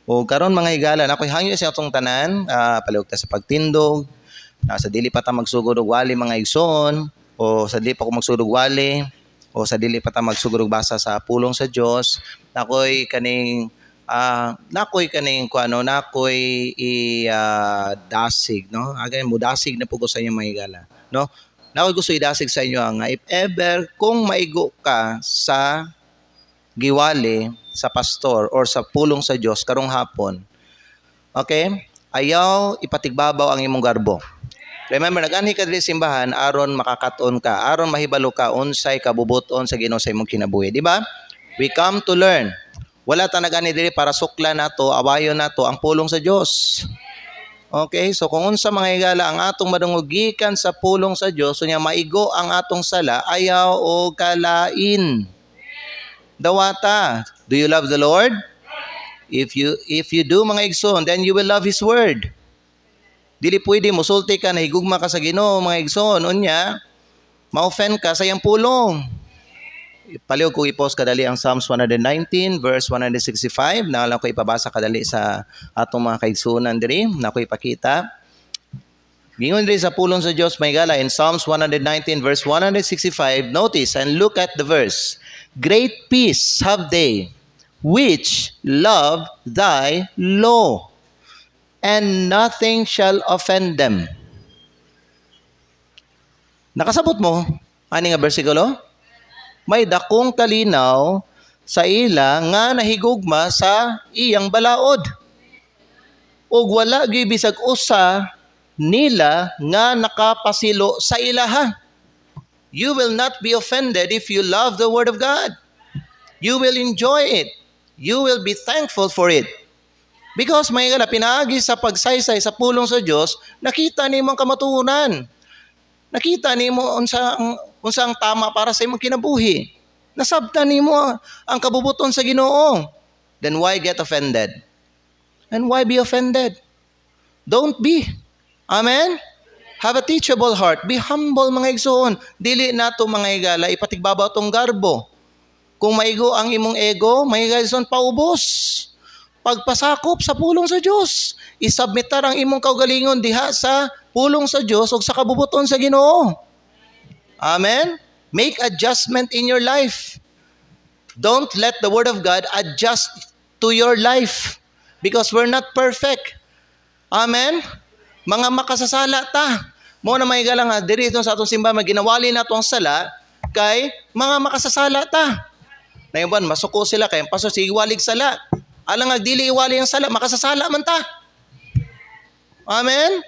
O karon mga higala, ako'y hangyo sa atong tanan, palihog ta sa pagtindog, sa dili pa ta magsugod og wali mga igsoon, o sa dili pa ko magsugod og wali, o sa dili pa ta magsugod og basa sa pulong sa Dios, nakoy kaning dasig, no? Agay mo dasig na po ko sa inyo mga higala, no? Nakoy gusto idasig sa inyo nga if ever kung maigo ka sa giwali sa pastor or sa pulong sa Dios karong hapon, okay? Ayaw ipatigbabaw ang imong garbo. Remember, nag-anhi ka diri simbahan aron makakaton ka, aron mahibalo ka unsay kabubuton sa Ginoo sa imong kinabuhi, di ba? We come to learn. Wala ta nag-anhi diri para suklan nato, awayon nato ang pulong sa Dios. Okay, so kung unsa mga higala ang atong madungogikan sa pulong sa Dios, unya maigo ang atong sala, ayaw o kalain. Dawata, do you love the Lord? If you do mga igsoon, then you will love His word. Dili pwede musulti ka na higugma ka sa Ginoo mga igsoon, unya ma-offend ka sa iyang pulong. Palihog ko i-post kadali ang Psalms 119 verse 165 na lang ko ipabasa kadali sa atong mga kaigsunan diri na ko ipakita. Gingon diri sa pulong sa Dios may gala in Psalms 119 verse 165, notice and look at the verse. Great peace have they which love thy law, and nothing shall offend them. Nakasabot mo ani nga bersikulo? May dakong kalinaw sa ila nga nahigugma sa iyang balaod. Ug wala gyud bisag usa nila nga nakapasilo sa ilaha. You will not be offended if you love the Word of God. You will enjoy it. You will be thankful for it. Because may gala pinaagi sa pagsaysay sa pulong sa Dios, nakita nimo ang kamatuonan. Nakita nimo unsa ang tama para sa imong kinabuhi. Nasabtan nimo ang kabubuton sa Ginoo. Then why get offended? And why be offended? Don't be. Amen? Have a teachable heart. Be humble mga igsoon. Dili nato mga higala ipatigbabaw tong garbo. Kung maigo ang imong ego, mga igsoon paubos. Pagpasakop sa pulong sa Dios. Isubmitar ang imong kaugalingon diha sa pulong sa Dios ug sa kabubuton sa Ginoo. Amen? Make adjustment in your life. Don't let the Word of God adjust to your life because we're not perfect. Amen? Mga makasasala ta. Mo na may galang nga diri sa atong simbahan ginawali nato ang sala kay mga makasasala ta. Nayuban masuko sila kay paso sige walig sala. Alang nga dili iwali ang sala makasasala man ta. Amen?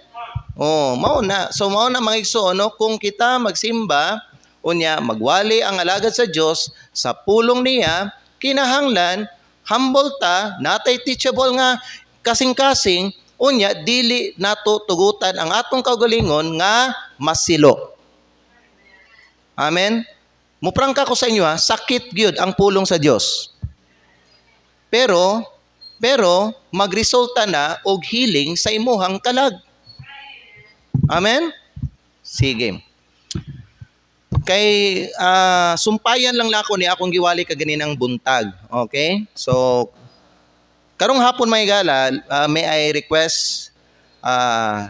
Oh, mao na. So mao na mga igsoon, no? Kung kita magsimba unya magwali ang alagad sa Dios sa pulong niya, kinahanglan humble ta, natay teachable nga kasing-kasing. Unya, dili nato tugutan ang atong kaugalingon nga masilo. Amen? Muprangka ko sa inyo sakit gyud ang pulong sa Dios. Pero magresulta na og healing sa imuhang kalag. Amen? Sige. Kay sumpayan lang nako ni akong giwali kaganinang buntag. Okay? So karong hapon may gala, may I request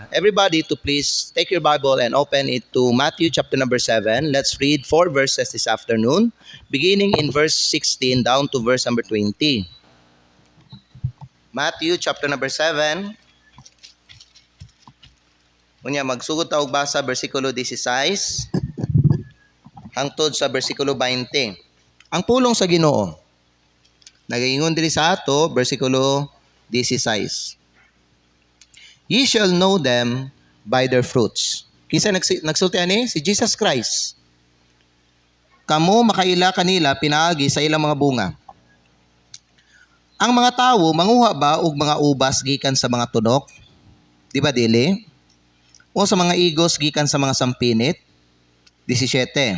everybody to please take your Bible and open it to Matthew chapter number 7. Let's read 4 verses this afternoon, beginning in verse 16 down to verse number 20. Matthew chapter number 7. Unya magsugod ta og basa bersikulo 16 hangtod sa bersikulo 20. Ang pulong sa Ginoo. Nagaingon diri sa ato, versikulo 16. Ye shall know them by their fruits. Kinsa nagsulti ani? Si Jesus Christ. Kamo makaila kanila pinaagi sa ilang mga bunga. Ang mga tawo manguha ba og mga ubas gikan sa mga tunok? Di ba dili? O sa mga igos gikan sa mga sampinit? 17.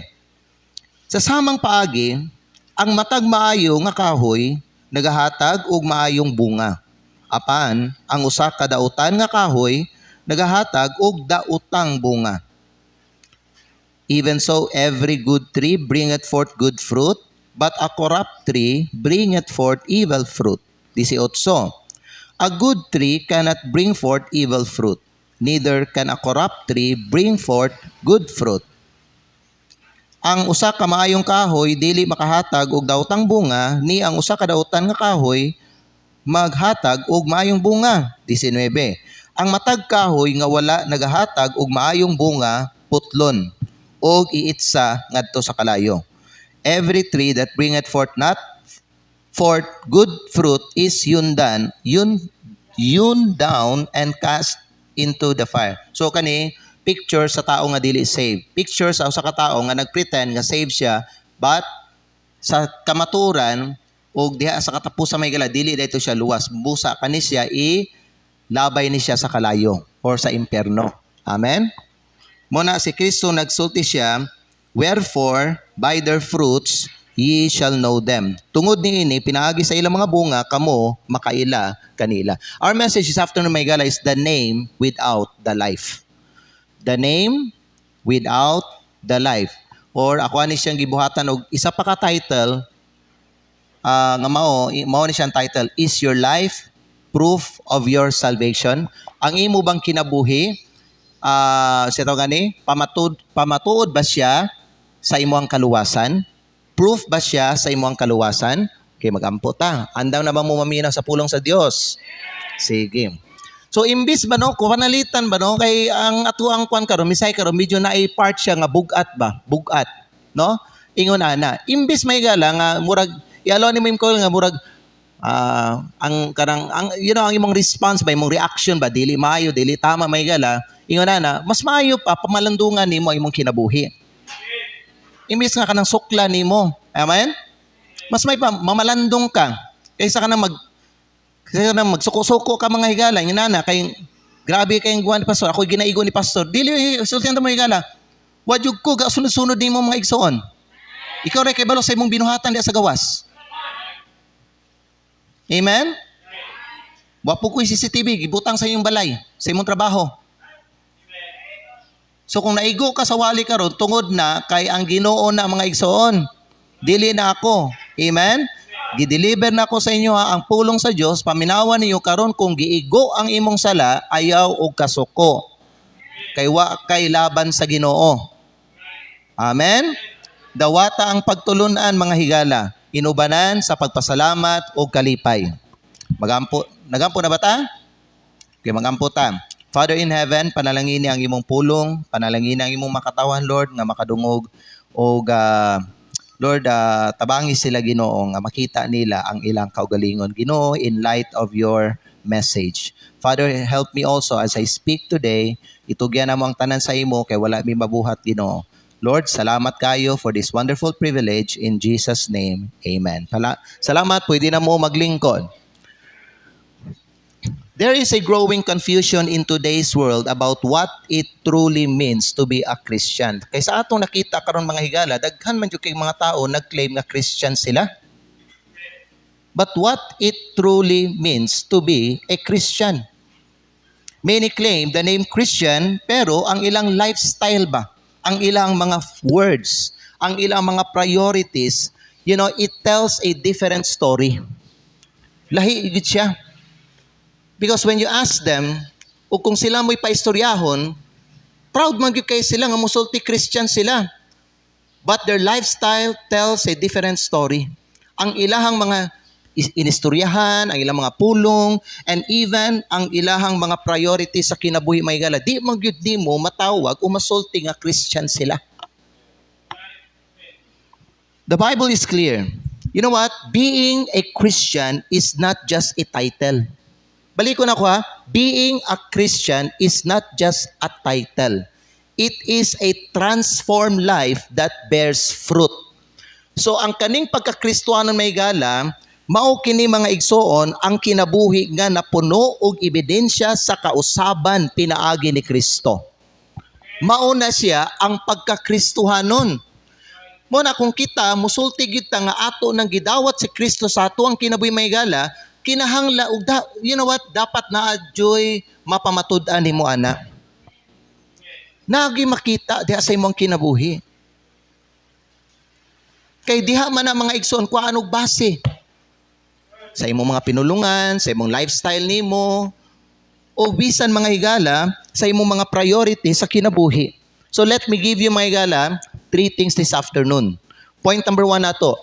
Sa samang paagi, ang matag maayo nga kahoy nagahatag og maayong bunga. Apan ang usa ka dautan nga kahoy nagahatag og daotang bunga. Even so every good tree bringeth forth good fruit, but a corrupt tree bringeth forth evil fruit. 18. A good tree cannot bring forth evil fruit, neither can a corrupt tree bring forth good fruit. Ang usa ka maayong kahoy dili makahatag og daotang bunga, ni ang usa ka daotan nga kahoy maghatag og maayong bunga. 19. Ang matag kahoy nga wala nagahatag og maayong bunga, putlon og iitsa ngadto sa kalayo. Every tree that bringeth forth good fruit is hewn down and cast into the fire. So kani picture sa tao nga dili save. Picture sa usa ka tao nga nagpretend nga save siya, but sa kamaturan o diha sa katapusan may gala dili dayto siya luwas. Busa kani siya labay ni siya sa kalayo or sa impierno. Amen. Muna si Kristo nagsulti siya, wherefore by their fruits ye shall know them. Tungod niini pinaagi sa ilang mga bunga kamo makaila kanila. Our message this afternoon may gala is the name without the life. The name without the life. Or ako ani siyang gibuhatan og isa pa ka title nga mao ni siyang title, is your life proof of your salvation? Ang imo bang kinabuhi siya to gani pamatuod ba siya sa imong kaluwasan? Proof ba siya sa imong kaluwasan? Okay, magampo ta. Andaw na ba mo maminaw sa pulong sa Dios? Sige. So imbis ba no, kuwanalitan ba no, kay ang atuang kwan karon, misay karon medyo na part siya nga bugat, no? Ingon ana. Imbis may gala nga murag ialo ni mo nga murag ang ang imong response ba, imong reaction ba dili maayo, dili tama may gala, ingon ana, mas maayo pa pamalandungan nimo imong kinabuhi. Imbis nga kanang sukla nimo. Amen? Mas may pa mamalandong ka kaysa ka nang magsuko-suko ka mga higala. Yun na, kay grabe kayong guwan ni pastor. Ako'y ginaigo ni pastor. Dili, sultihan mo higala. Wadyog ko, sunod-sunod din mo mga igsoon. Ikaw rin kay balo sa imong binuhatan diya sa gawas. Amen? Wapo ko'y CCTV, gibutang sa iyong balay, sa imong trabaho. So kung naigo ka sa wali karon tungod na kay ang Ginoo na mga igsoon, dili na ako. Amen? Gideliver na ako sa inyo ang pulong sa Dios, paminawan niyo karon kung giigo ang imong sala, ayaw og kasuko. Kay wa kay laban sa Ginoo. Amen? Dawata ang pagtulunan mga higala, inubanan sa pagpasalamat o kalipay. Nagampo na ba ta? Okay, magampo ta. Father in heaven, panalangini ang imong pulong, panalangini ang imong makatawan, Lord, nga makadungog o Lord, tabangi sila Ginoo nga makita nila ang ilang kaugalingon, Ginoo, in light of your message. Father, help me also as I speak today, itugyan namo ang tanan sa imo kay wala mi mabuhat, Ginoo. Lord, salamat kayo for this wonderful privilege. In Jesus' name, amen. Salamat, pwede na mo maglingkod. There is a growing confusion in today's world about what it truly means to be a Christian. Kaysa atong nakita karon mga higala, daghan man jud kay mga tao nag-claim nga Christian sila. But what it truly means to be a Christian? Many claim the name Christian, pero ang ilang lifestyle ba, ang ilang mga words, ang ilang mga priorities, it tells a different story. Lahi gid siya. Because when you ask them, o kung sila mo'y paistoryahon, proud man gyud kay sila nga musulti Christian sila. But their lifestyle tells a different story. Ang ilahang mga inistoryahan, ang ilang mga pulong, and even ang ilahang mga priorities sa kinabuhi may gala, di man gyud nimo matawag o masulti nga Christian sila. The Bible is clear. You know what? Being a Christian is not just a title. Balik ko na ko ha, being a Christian is not just a title. It is a transformed life that bears fruit. So ang kaning pagka-Kristohanon may gala, mao kini mga igsoon ang kinabuhi nga napuno og ebidensya sa kausaban pinaagi ni Kristo. Mao na siya ang pagka-Kristohanon. Mo na kung kita musulti gyud ta nga ato nang gidawat si Kristo sa ato ang kinabuhi may gala, kinahangla og you know what, dapat na adyoy mapamatud-an nimo ana. Nagi makita diha sa imong kinabuhi. Kay diha man ang mga igsoon kuan og base. Sa imong mga pinulungan, sa imong lifestyle nimo, o bisan mga higala, sa imong mga priority sa kinabuhi. So let me give you mga higala, 3 things this afternoon. Point number 1 nato.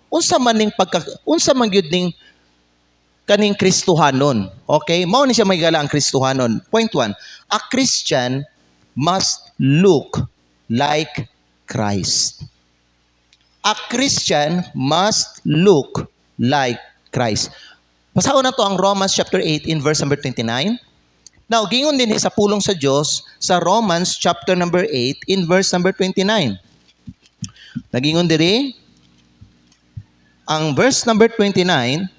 Unsa man gyud ning kaning Kristohanon. Okay? Mao ni siya may gala ang Kristohanon. Point 1. A Christian must look like Christ. A Christian must look like Christ. Basahon na to ang Romans chapter 8 in verse number 29. Now, gingon din sa pulong sa Diyos sa Romans chapter number 8 in verse number 29. Nagingon diri ang verse number 29,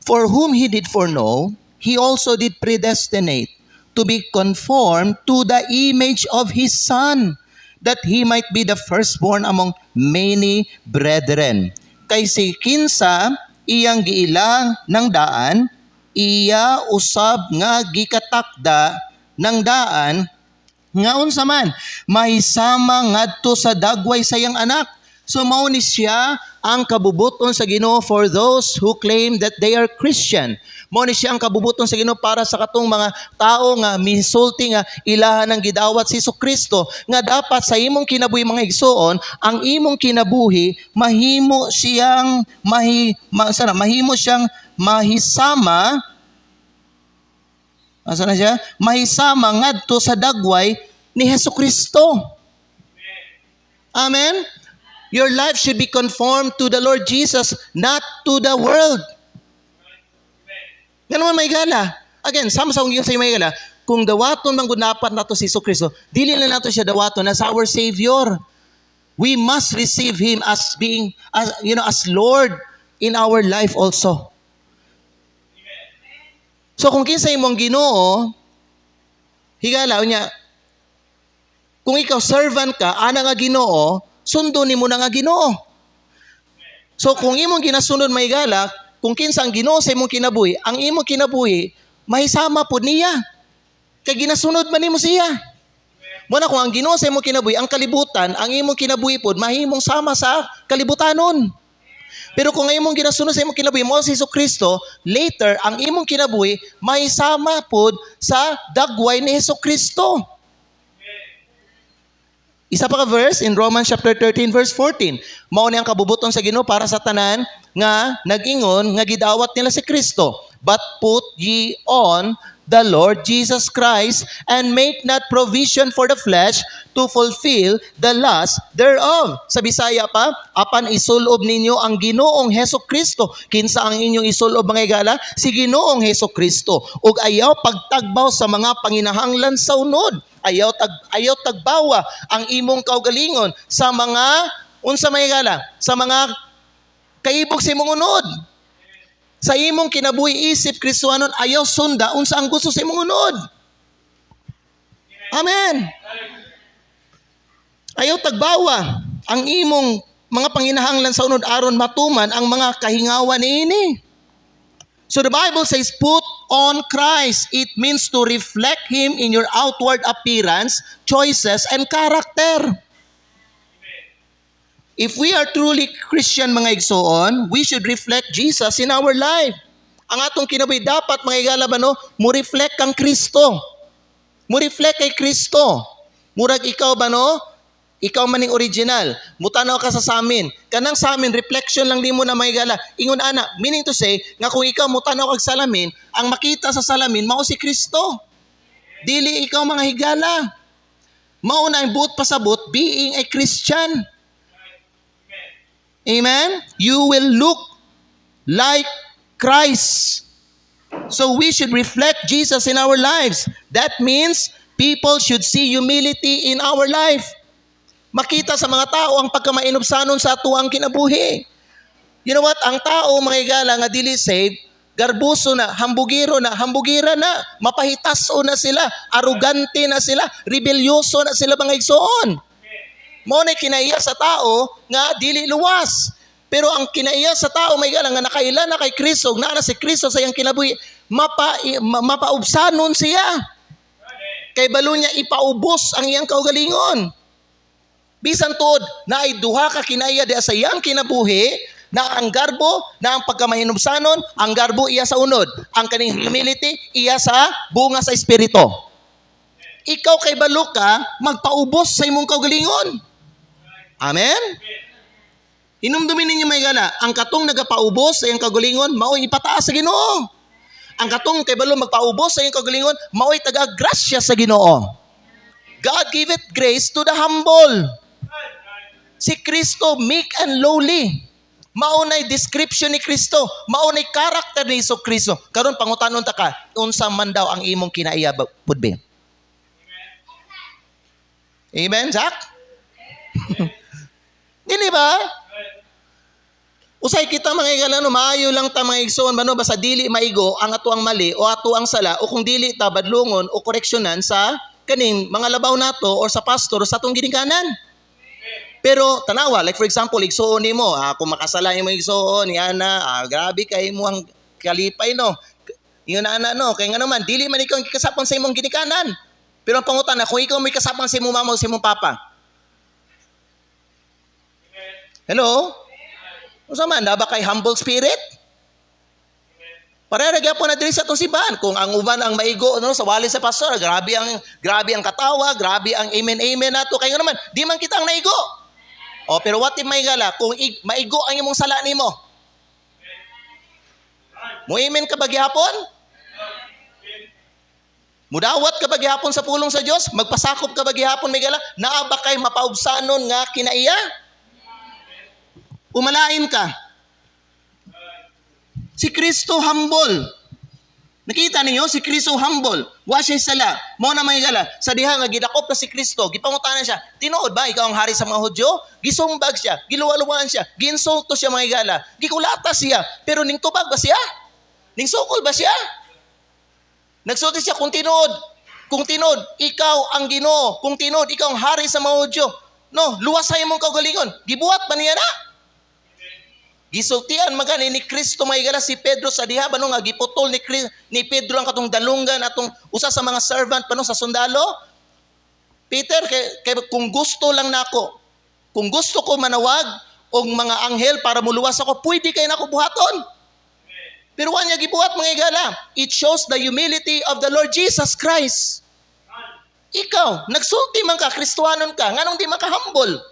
for whom He did foreknow, He also did predestinate to be conformed to the image of His Son, that He might be the firstborn among many brethren. Kay si kinsa iyang giilang ng daan, iya usab nga gikatakda ng daan, nga unsa man mahisama ngadto sa dagway sa iyang anak. So mao ni siya ang kabubuton sa Ginoo for those who claim that they are Christian. Mao ni siya ang kabubuton sa Ginoo para sa katong mga tao nga misulti nga ilahan ng gidawat si Jesucristo, nga dapat sa imong kinabuhi mga igsoon, ang imong kinabuhi mahimo siyang mahisama. Asa na siya? Mahisama ngadto sa dagway ni Jesucristo. Amen. Your life should be conformed to the Lord Jesus, not to the world. Nga naman may gala. Again, sama-sama yung sa may gala, kung dawaton man gunapat nato si Jesucristo, dili na nato siya dawaton as our Savior. We must receive Him as being, as Lord in our life also. So kung kinsa imong Ginoo, higala niya, kung ikaw servant ka, ana nga Ginoo, sundo nimo na nga Ginoo. So kung imong ginasunod may gala, kung kinsa ang Ginoo sa imong kinabuhi, ang imong kinabuhi mahisama pud niya. Kay ginasunod man nimo siya. Muna kung ang Ginoo sa imong kinabuhi, ang kalibutan, ang imong kinabuhi pud mahimong sama sa kalibutanon. Pero kung ang imong ginasunod sa imong kinabuhi mo si Jesucristo, later ang imong kinabuhi mahisama pud sa dagway ni Jesucristo. Isa pa ka verse in Romans chapter 13 verse 14. Mao ni ang kabubuton sa Ginoo para sa tanan nga nag-ingon nga gidawat nila si Kristo. But put ye on the Lord Jesus Christ and make not provision for the flesh to fulfill the lust thereof. Sa Bisaya pa, apan isulob ninyo ang Ginoong Hesukristo. Kinsa ang inyong isulob mga igala? Si Ginoong Hesukristo. Ug ayaw pagtagbaw sa mga panginahanglan sa unod. Ayaw tagbawa ang imong kaugalingon sa mga unsa may gala, sa mga kaibog sa imong unod. Sa imong kinabuhi isip Kristohanon, ayaw sunda unsa ang gusto sa imong unod. Amen. Ayaw tagbawa ang imong mga panginahanglan sa unod aron matuman ang mga kahingawan niini. So the Bible says, put on Christ. It means to reflect Him in your outward appearance, choices, and character. If we are truly Christian mga igsoon, we should reflect Jesus in our life. Ang atong kinabuhi dapat mga igala ba no, mo reflect kang Kristo. Mo reflect kay Kristo. Murag ikaw ba no? Ikaw maning original. Mutanaw ka sa samin. Kanang samin, reflection lang di mo na may gala. Ingon ana, meaning to say, nga kung ikaw mutanaw kag salamin, ang makita sa salamin, mao si Kristo. Dili ikaw mga higala. Mao na ang buot pasabot, being a Christian. Amen? You will look like Christ. So we should reflect Jesus in our lives. That means people should see humility in our life. Makita sa mga tao ang pagkamainobsanon sa atuang kinabuhi. You know what? Ang tao, mga igala, nga dili saved, garbuso na, hambugira na, mapahitaso na sila, arugante na sila, rebelyoso na sila mga igsoon. Mo na kinaiya sa tao nga dili luwas. Pero ang kinaiya sa tao, mga igala, nga nakaila na kay Kristo, na si Kristo sa iyang kinabuhi, mapaubsanon siya. Kay balo niya ipaubos ang iyang kaugalingon. Bisan tuod na ay duha ka kinaya di sa iyang kinabuhi na ang garbo, na ang pagkamahinumsanon, ang garbo iya sa unod. Ang kaning humility, iya sa bunga sa Espiritu. Ikaw kay balo ka, magpaubos sa imong kaugalingon. Amen? Hinumdumin ninyo may gala, ang katong nagapaubos sa iyong kaugalingon, mao'y ipataas sa Ginoo. Ang katong kay balo magpaubos sa iyong kaugalingon, mao'y taga-grasya sa Ginoo. God giveth grace to the humble. Si Kristo meek and lowly. Maunay description ni Kristo, maunay karakter ni Hesus Kristo. Karon pangutanon ta ka, unsa man daw ang imong kinaiya pudbe? Amen, Jack? Dili ba? Usay kita mga igala, maayo lang ta mga igsoon, basta dili maigo ang ato ang mali o ato ang sala, o kung dili ta badlungon o koreksyonan sa kaning mga labaw nato or sa pastor o sa atong ginikanan. Pero tanawa, like for example, igsoon nimo, kung makasala imo igsoon, yana, grabe kay mo ang kalipay no. Ingon ana no, kay nga naman dili man ikaw ang kasapon sa imong ginikanan. Pero ang pangutana, kung ikaw may kasapang si imong mama o si imong papa. Hello? Unsa man, ba kay humble spirit? Parera gyapon na diri sa atong simbahan. Kung ang uban ang maigo no, sa wali sa pastor, grabe ang katawa, grabe ang amen nato. Kay nga naman, di man kita ang naigo. Pero what if may gala, kung maigo ang imong sala nimo? Muimen ka ba gihapon? Mudawat ka ba gihapon sa pulong sa Dios? Magpasakop ka ba gihapon may gala? Naa ba kay mapaubsanon nga kinaiya? Umalain ka. Si Kristo humble. Nakita ninyo si Kristo humble. Wa siya sala. Mao na may gala. Sa diha nga gidakop na si Kristo, gipangutanan siya. Tinuod ba ikaw ang hari sa mga Hudyo? Gisumbag siya, giluwaluan siya, ginsulto siya mga gala. Gikulata siya, pero ning tubag ba siya? Ning sukol ba siya? Nagsulti siya kung tinod, ikaw ang Ginoo. Kung tinod, ikaw ang hari sa mga Hudyo. No, luwasay mong kaugalingon. Gibuhat ba niya na? Gisultian magani ni Kristo may gala si Pedro sa diha bano nga giputol ni Pedro ang katong dalunggan atong usa sa mga servant pano sa sundalo. Peter kay kung gusto lang nako, kung gusto ko manawag og mga anghel para muluwas ako, pwede kay nako buhaton. Pero wala niya gibuhat mga igala. It shows the humility of the Lord Jesus Christ. Ikaw, nagsulti man ka, Kristohanon ka, nganong di maka-humble?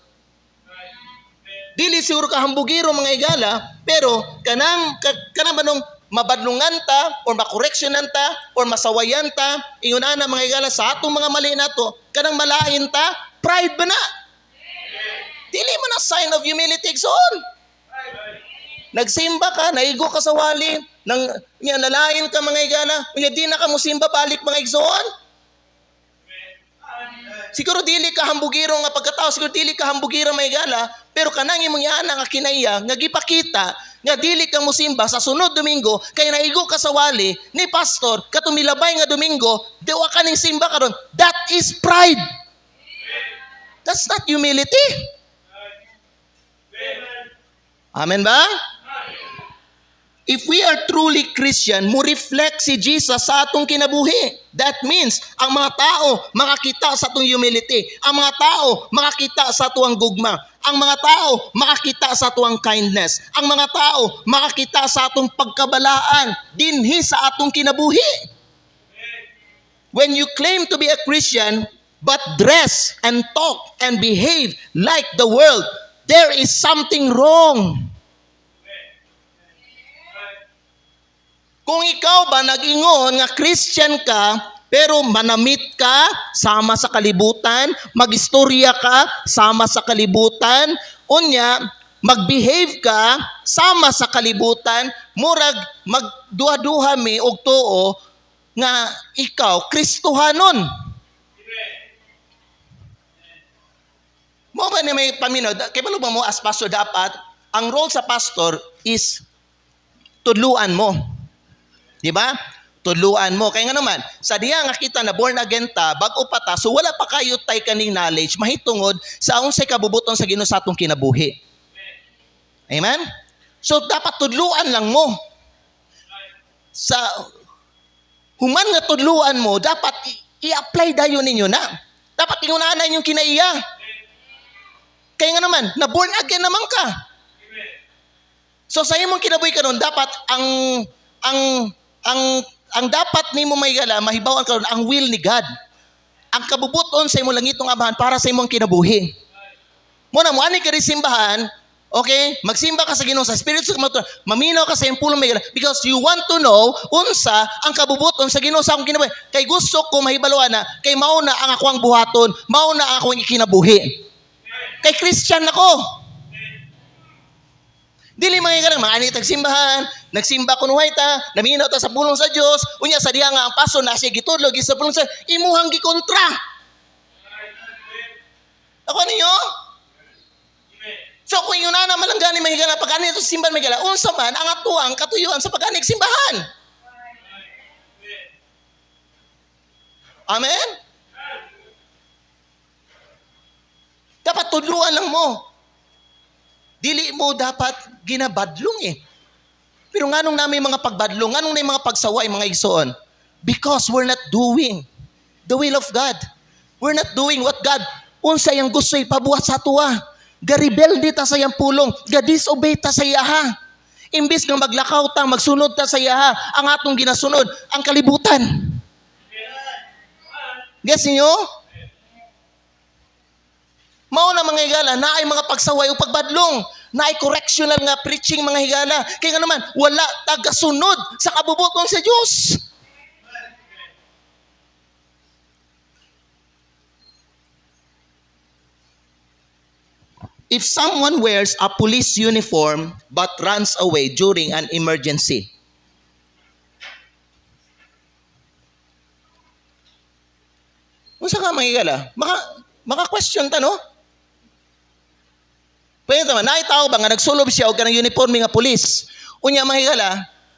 Dili siguro ka hambugiro mga igala, pero kanang manong mabadlungan ta, or makoreksyonan ta, or masawayan ta, ingon ana mga igala, sa atong mga mali nato, kanang malain ta, pride ba na? Dili man na sign of humility, igsoon. Nagsimba ka, naigo ka sa wali, nalain ka mga igala, di na ka musimba balik mga igsoon. Siguro dili ka hambugiro nga pagkatao, siguro dili ka hambugiro mga igala, pero kanang imong yana nga kinaiya, nga gipakita, nga dili ka musimba sa sunod Domingo, kay naigo ka sa wali, ni pastor, katumilabay nga Domingo, diwa ka ning simba karon. That is pride. That's not humility. Amen ba? If we are truly Christian, mo reflect si Jesus sa atong kinabuhi. That means, ang mga tao makakita sa atong humility. Ang mga tao makakita sa atong gugma. Ang mga tao makakita sa atong kindness. Ang mga tao makakita sa atong pagkabalaan dinhi sa atong kinabuhi. When you claim to be a Christian, but dress and talk and behave like the world, there is something wrong. Kung ikaw ba nag-ingon nga Christian ka, pero manamit ka, sama sa kalibutan, magistorya ka, sama sa kalibutan, unya, magbehave ka, sama sa kalibutan, murag magduha-duha mi og tuo nga ikaw Kristohanon. Mo ba ni may paminod, kay balo ba mo as pastor dapat, ang role sa pastor is tudluan mo. Di ba? Tudluan mo. Kaya nga naman, sa diya nga kita na born again ta, bago pa ta, so wala pa kayo tay kaning knowledge, mahitungod sa unsay kabubuton sa Ginoo sa atong kinabuhi. Amen? So dapat tudluan lang mo. Sa human nga tudluan mo, dapat i-apply dayon ninyo na. Dapat ingunahan yung kinaiya. Kaya nga naman, na born again naman ka. So sa imong kinabuhi karon dapat ang ang ang dapat nimo mahigala mahibaw-an karon ang will ni God. Ang kabubuton sa imong langitong Amahan para sa imong kinabuhi. Muna mo ani ka rin simbahan, okay? Magsimba ka sa Ginoo sa Espiritu Santo, maminaw ka sa iyong pulong mahigala because you want to know unsa ang kabubuton sa Ginoo sa akong kinabuhi. Kay gusto ko mahibaluan na kay mao na ang akong buhaton, mao na ang akong kinabuhi. Kay Christian ako. Dili mga anitag simbahan, nagsimba kuno ta, naminaw ta sa pulong sa Dios, unya sa diha nga ang paso na siya gitudlo sa pulong sa imuhang gikontra. Ako ninyo? So kung yun na malanggani mahigala pagani ito sa simbahan mahigala, unsa man ang atuang katuyuan sa pagani simbahan. Amen? Dapat tudluan lang mo. Dili mo dapat ginabadlong eh. Pero nganong namin mga pagbadlong, nganong na mga pagsaway, mga igsoon? Because we're not doing the will of God. We're not doing what God unsa yang gusto ipabuhat sa tuwa. Garibelde ta sa yang pulong, ga-disobey ta sa iyaha. Imbis nga maglakaw ta, magsunod ta sa iyaha, ang atong ginasunod, ang kalibutan. Guess niyo? Mao na mga higala, na ay mga pagsaway o pagbadlong, na ay correctional nga preaching mga higala. Kaya nga naman, wala tagasunod sa kabubuton sa Diyos. If someone wears a police uniform but runs away during an emergency, unsa ka mga higala? Maka-question ta, no? Pwede naman, naay tao ba nga nagsulob siya o ka ng uniforme nga pulis? Unya mga higala,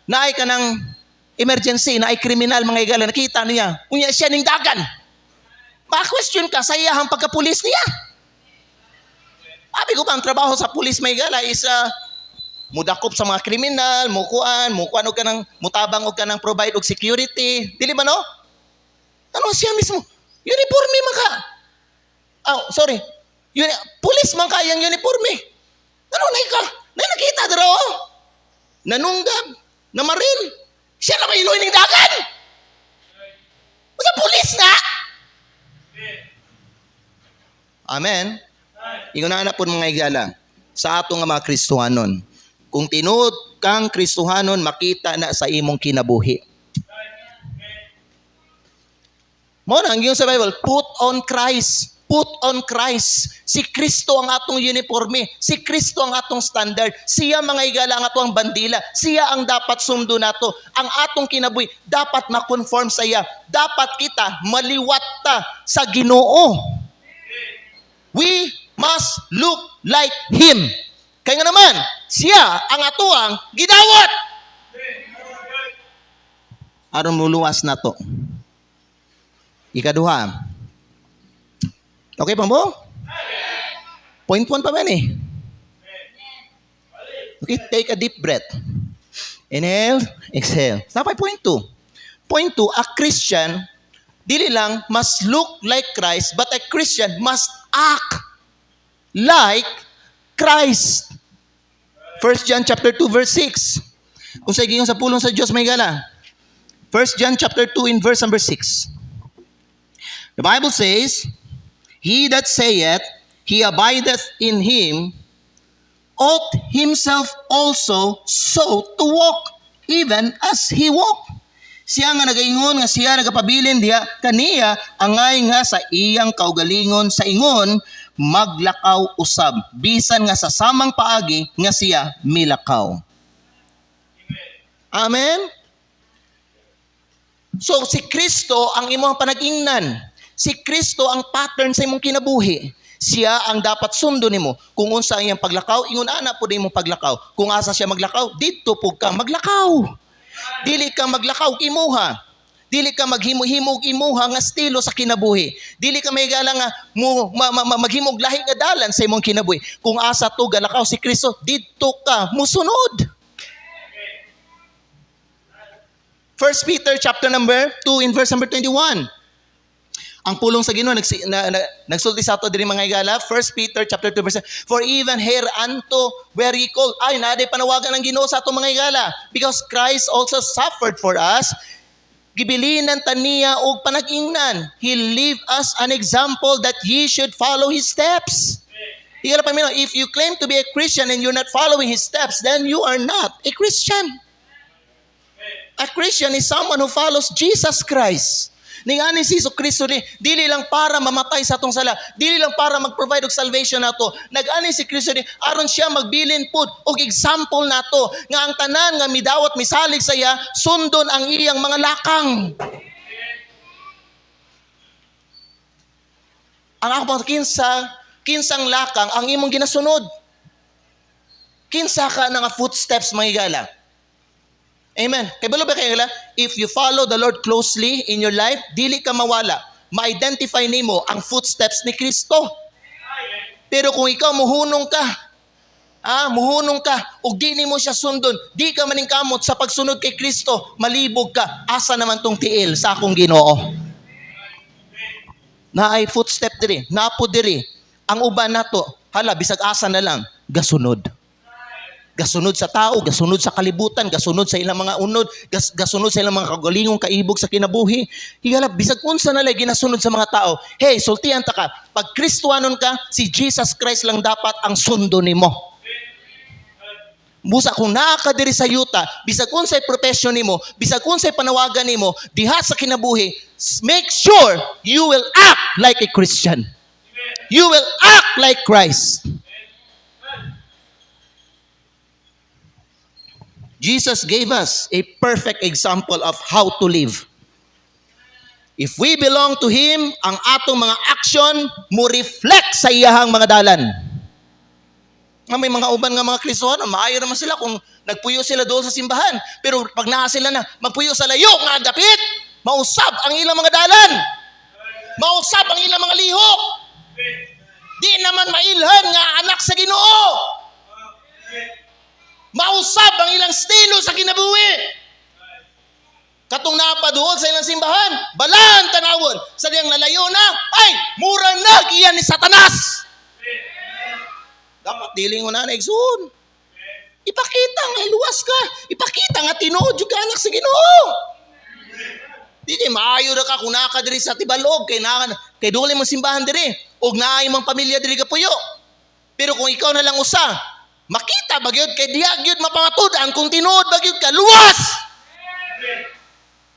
naay ka ng emergency, naay kriminal mga higala, nakita niya. Unya siya ning dagan. Maka-question ka sa iyahang pagka-pulis niya. Abi ko pa ang trabaho sa pulis mga higala is mudakop sa mga kriminal, mukuan og ka ng mutabang og ka ng provide og security. Dili ba no? Ano siya mismo? Uniforme man ka. Sorry. Pulis man kayang uniforme. Ano na ikaw? Nakita dara oh. Nanunggab, namaril. Siya na may iloy ng dagan. Sa pulis na. Amen. Ingon na po mga higala sa atong mga Kristohanon. Kung tinuod kang Kristohanon, makita na sa imong kinabuhi. Mo na ang sa Bible, put on Christ. Put on Christ. Si Kristo ang atong uniforme. Si Kristo ang atong standard. Siya mga higala ang atong bandila. Siya ang dapat sundo nato. Ang atong kinabuhi dapat ma-conform sa iya. Dapat kita maliwat ta sa Ginoo. We must look like Him. Kaya nga naman, siya ang atuang gidawat. Aron muluwas na to. Ikaduha. Okay pa mo? Point 1 pa man eh. Okay, take a deep breath. Inhale, exhale. Tapos point 2. Point 2, a Christian, dili lang must look like Christ, but a Christian must act like Christ. 1 John chapter 2 verse 6. Kung sa giyon sa pulong sa Dios may gala. 1 John chapter 2 in verse number 6. The Bible says, he that saith, he abideth in him, ought himself also so to walk, even as he walk. Siya nga nagaingon nga siya nagapabilin diha kaniya angay nga sa iyang kaugalingon sa ingon maglakaw usab bisan nga sa samang paagi nga siya milakaw. Amen. So si Kristo ang imong panag-ingnan. Si Kristo ang pattern sa imong kinabuhi. Siya ang dapat sundo nimo. Kung unsa ang iyang paglakaw, ingon ana pud imong paglakaw. Kung asa siya maglakaw, didto pud ka maglakaw. Dili ka maglakaw imuha. Dili ka maghimo-himog imuha nga estilo sa kinabuhi. Dili ka mahigala nga maghimog lahi nga dalan sa imong kinabuhi. Kung asa to galakaw si Kristo, didto ka musunod. 1 Peter chapter number 2 in verse number 21. Ang pulong sa Ginoo nagsulti sa ato diri mga higala, 1 Peter chapter 2 verse 7, for even hereunto were ye called. Ay, naday panawagan ng Ginoo sa ato mga higala, because Christ also suffered for us, gibilinan taniya og panag-ingnan. He leave us an example that ye should follow His steps. Higala pa mino, if you claim to be a Christian and you're not following His steps, then you are not a Christian. A Christian is someone who follows Jesus Christ. Ningani si Hesus Kristo ni dili lang para mamatay sa atong sala, dili lang para mag-provide og salvation nato. Nag-ani si Kristo ni aron siya magbilin pud og example nato nga ang tanan nga midawat misalig sa iya sundon ang iyang mga lakang. Ang ako kinsang lakang ang imong ginasunod. Kinsa ka nga footsteps mga higala. Amen. Kaya balo ba kayo, if you follow the Lord closely in your life, dili ka mawala. Ma-identify nimo ang footsteps ni Kristo. Pero kung ikaw muhunong ka, ug di nimo siya sundon, di ka maningkamot sa pagsunod kay Kristo, malibog ka. Asa naman tong tiil sa akong Ginoo? Na ay footstep diri, napo diri. Ang uban nato, hala bisag asa na lang, gasunod. Gasunod sa tao, gasunod sa kalibutan, gasunod sa ilang mga unod, gasunod sa ilang mga kagalingong kaibog sa kinabuhi. Higala, bisag unsa na lang ginasunod sa mga tao. Hey, sultian ta ka, pag Kristohanon ka, si Jesus Christ lang dapat ang sundo nimo. Busa kung naa ka diri sa yuta, bisag unsay profession nimo, bisag unsay panawagan nimo, diha sa kinabuhi, make sure you will act like a Christian. You will act like Christ. Jesus gave us a perfect example of how to live. If we belong to Him, ang atong mga action mo reflect sa iyahang mga dalan. May mga uban nga mga Kristohano, maayo naman sila kung nagpuyo sila doon sa simbahan. Pero pag naa sila na magpuyo sa layo nga dapit, mausab ang ilang mga dalan. Mausab ang ilang mga lihok. Di naman mailhan nga anak sa Ginoo. Mausab ang ilang estilo sa kinabuhi. Katong napaduol sa ilang simbahan, balaan tanawon, sa diyang nalayo na, ay, mura na iyan ni Satanas. Dapat diling mo na naigsoon. Ipakita nga iluwas ka. Ipakita nga tinuod yung anak sa Ginoo. Di kay maayo na ka kung nakadiri sa tibalog, kay duli mong simbahan diri, o naay mong pamilya diri kapuyo. Pero kung ikaw na lang usa, makita bagyod kay diha gyud mapangatudan kung tinuod bagyod ka luwas.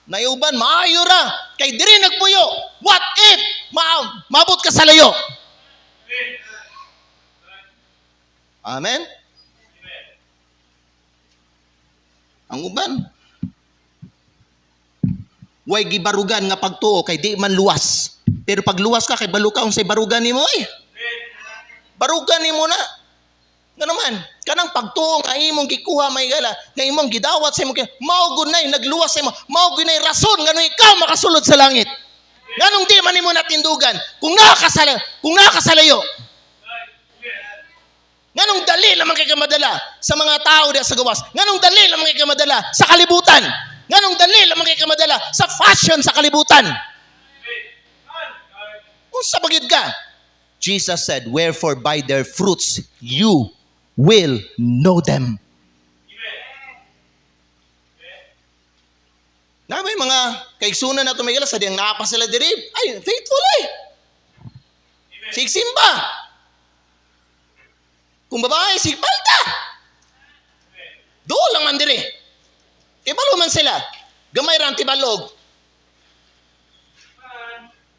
Nayuban maayo ra kay diri nagpuyo. What if maabot ka sa layo? Amen. Ang uban way gibarugan nga pagtuo kay di man luwas. Pero pag luwas ka kay balo ka unsay barugan nimo eh. Barugan nimo na. Nga naman, kanang pagtuong ay imong gikuha may gala, nga imong gidawat sa imong mao gunay nagluwas sa imo, mao gunay rason ngano ikaw makasulod sa langit. Nganong di man nimo natindugan kung nakasalayo. Nganong dali lamang kay kamadala sa mga tao diha sa gawas. Nganong dali lamang kay kamadala sa kalibutan. Nganong dali lamang kay kamadala sa fashion sa kalibutan. Unsa bagid ka? Jesus said, wherefore by their fruits you will know them. Na may mga kaigsunan na tumigala sa diyang naapa sila diri. Ay, faithful eh. Sigsimba. Kung babae, sigbalta. Doon lang man diri. Tibalo man sila. Gamay ran tibalog.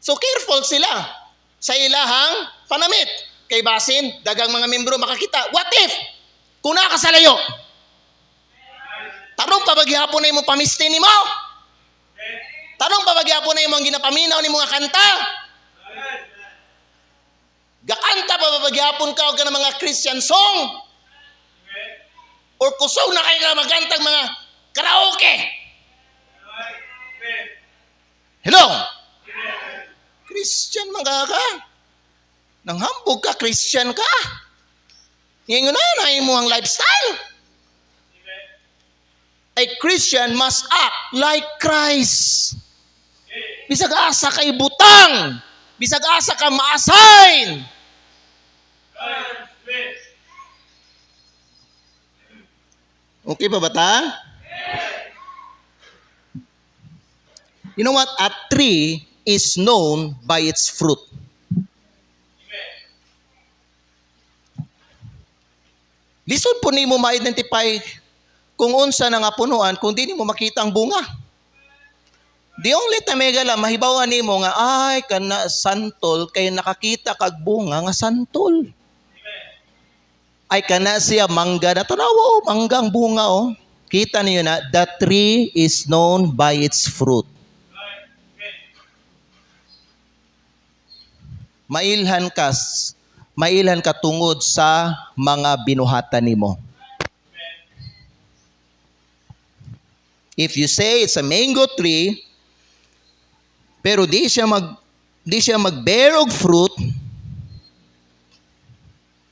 So careful sila sa ilahang panamit. Kay basin, dagang mga membro makakita. What if? Kung nakasalayo. Tarong pa bagyapon na imong pamistin ni mo? Tarong pa bagyapon na imong ginapaminaw ni mga kanta? Gakanta pa bagyapon ka o ka ng mga Christian song? Or kusog na kayo ka magkantang mga karaoke? Hello? Christian mga ka? Nanghambog ka, Christian ka. Ngayon na mo ang lifestyle. A Christian must act like Christ. Bisag asa kay butang. Bisag asa ka ma-assign. Okay pa ba ta? You know what? A tree is known by its fruit. Lisod po nimo ma-identify kung unsa na nga punuan kung di nimo makita ang bunga. The only time may gala mahibawan nimo nga ay kana santol kay nakakita kag bunga nga santol. Ay kana siya mangga na tanawa mangga ang bunga oh. Kita niyo na the tree is known by its fruit. Mailhan ka tungod sa mga binuhatan nimo. If you say it's a mango tree, pero di siya mag-bear og fruit,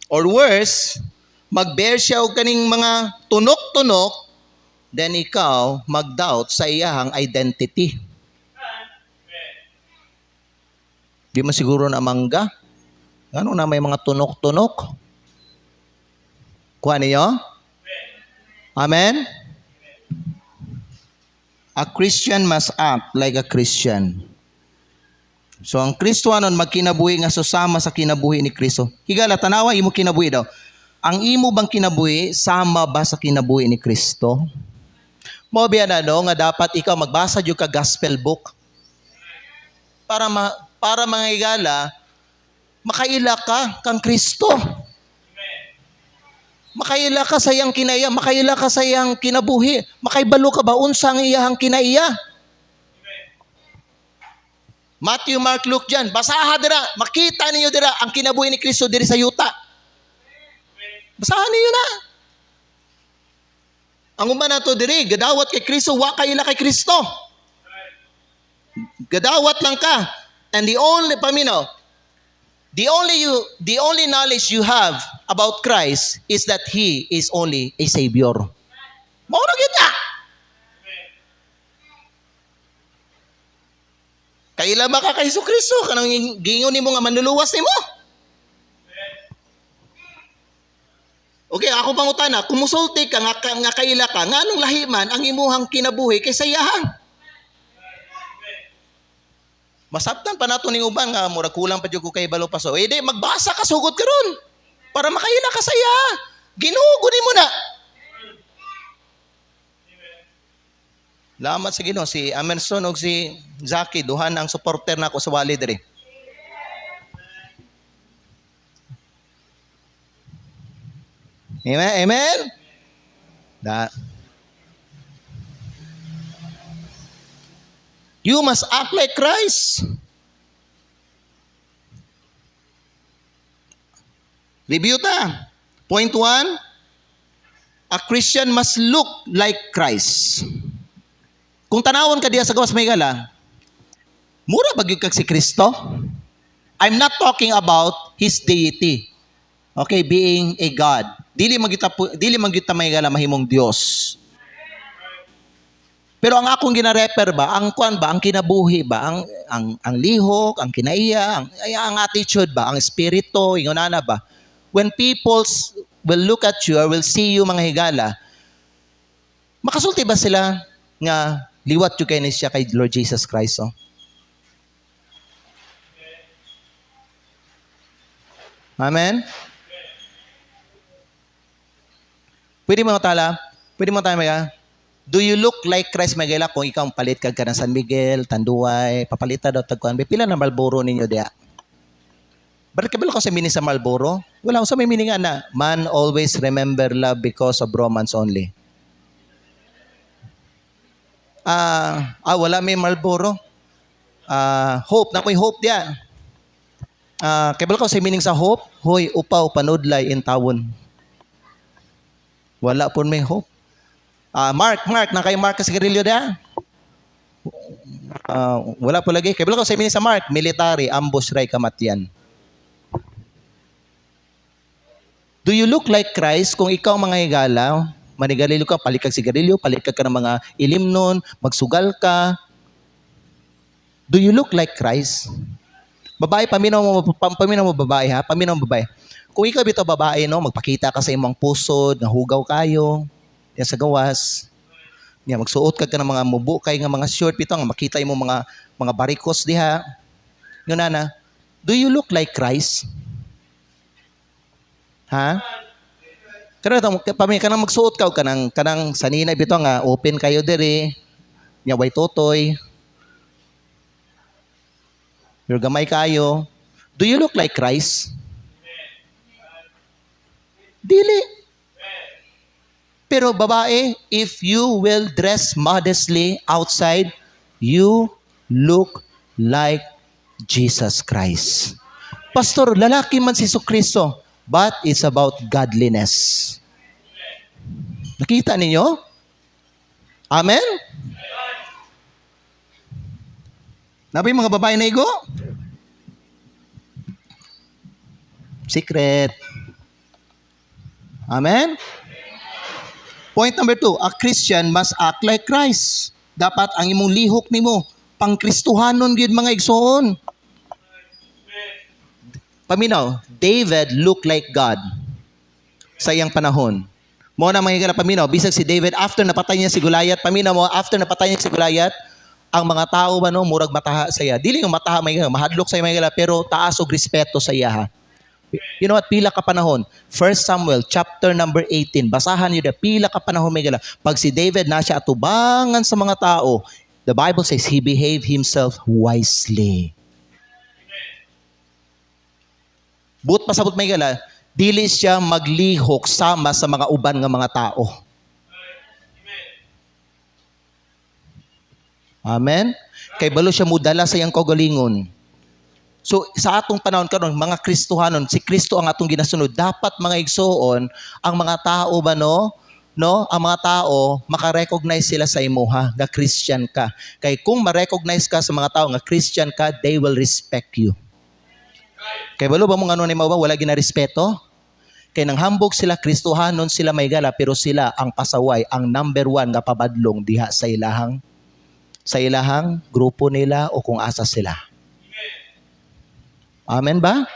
or worse, mag-bear siya og kaning mga tunok-tunok, then ikaw mag-doubt sa iyahang identity. Di mo siguro na mangga? Ano na may mga tunok-tunok? Kuha niyo? Amen? A Christian must act like a Christian. So ang Kristohanon magkinabuhi nga susama sa kinabuhi ni Kristo. Higala tanawa imo kinabuhi daw. Ang imo bang kinabuhi sama ba sa kinabuhi ni Kristo? Mao biya na no nga dapat ikaw magbasa jud ka gospel book. Para mga higala makaila ka kang Kristo. Makaila ka sa iyang kinaya, makaila ka sa iyang kinabuhi. Makaibalo ka ba unsa ang iyang kinaiya? Matthew, Mark, Luke dyan. Basaha dira. Makita ninyo dira ang kinabuhi ni Kristo diri sa yuta. Basahan ninyo na. Ang umban na to diri, gadawat kay Kristo, wa kaila kay Kristo. Gadawat lang ka. And the only knowledge you have about Christ is that He is only a Savior. Mao na kita. Kaila ba ka kay Jesucristo kanang gingon nimo nga manluluwas nimo? Okay, ako pangutana, kumusulti ka nga kaila ka, nganong lahi man ang imuhang kinabuhi kay sayahang? Masabtan pa nato ning uban nga murag kulang pa jud ko kay balo paso. Eh di magbasa ka sugod karon para makaila ka saya. Ginugo nimo na. Lamat sa Ginoo si Emerson og si Zaki duhan ang supporter nako sa wali diri. Amen. Amen. You must act like Christ. Review ta. Point 1, a Christian must look like Christ. Kung tanawon ka diya sa gawas may gala, mura bagyod kag si Kristo? I'm not talking about His deity. Okay, being a God. Dili man kita may gala mahimong Dios. Pero ang akong gina-refer ba, ang kwan ba, ang kinabuhi ba, ang lihok, ang kinaiya, ang attitude ba, ang espiritu, ingonana ba. When people will look at you or will see you mga higala, makasulti ba sila nga liwat yung kayo siya kay Lord Jesus Christ? Oh? Amen? Pwede mo tayo mga, do you look like Christ Magela kung ikaw palit kag ka ng San Miguel, Tanduay, papalita daw tagkuan. Pila na Marlboro ninyo diya? Bakit kabalo ko sa meaning sa Marlboro? Wala ko sa may meaning na, man always remember love because of romance only. Wala may Marlboro. Hope, nakoy hope diya. Kabalo ko sa meaning sa hope, hoy, upaw, panudlay, in tawon. Wala po may hope. Mark, na kay Mark Cascarillo da. Wala po lagi. Kaya ko sa sa Mark, military, ambush, ray, kamatian. Do you look like Christ kung ikaw mga higala, manigalilo ka, palikag sigarilyo, palikag ka ng mga ilimnon, magsugal ka? Do you look like Christ? Babae, paminaw mo babae ha, paminaw mo babae. Kung ikaw bitaw babae, no, magpakita ka sa imong pusod, nga hugaw kayo, yan sa gawas. Yan, magsuot ka ng mga mubo kay nga mga short bitaw nga makita imo mga barikos diha. Yun na. Do you look like Christ? Ha? Kanang magsuot ka kanang sanina bitaw nga open kayo diri. Nya way totoy. Pero gamay kayo. Do you look like Christ? Dili. Pero babae, if you will dress modestly outside, you look like Jesus Christ. Pastor, lalaki man si Jesucristo, but it's about godliness. Nakita ninyo? Amen? Nabi mga babae na igo? Secret. Amen? Point number 2, a Christian must act like Christ. Dapat ang imong lihok nimo pangkristuhanon gyud mga igsoon. Paminaw, David looked like God sa iyang panahon. Mo na mga higala paminaw, bisag si David after napatay niya si Goliath, paminaw mo after napatay niya si Goliath, ang mga tao ba no murag mataha sa iya. Dili yung mataha may mahadlok sa mga higala pero taas og respeto sa iya ha. You know what? Pila ka panahon. 1 Samuel chapter number 18. Basahan niyo na pila ka panahon may gala. Pag si David na siya atubangan sa mga tao, the Bible says he behaved himself wisely. But pasabot may gala, dili siya maglihok sama sa mga uban nga mga tao. Amen? Kay balo siya mudala sa iyang kaugalingon. So sa atong panahon karon mga Kristohanon, si Kristo ang atong ginasunod. Dapat mga igsoon, ang mga tao ba no, ang mga tao maka-recognize sila sa imo ha, nga Christian ka. Kay kung ma-recognize ka sa mga tao nga Christian ka, they will respect you. Kay balo ba mo ngano ni mao ba wala ginarespeto? Kay nang hambog sila Kristohanon sila may gala pero sila ang pasaway, ang number 1 nga pabadlong diha sa ilahang grupo nila o kung asa sila. Amen ba?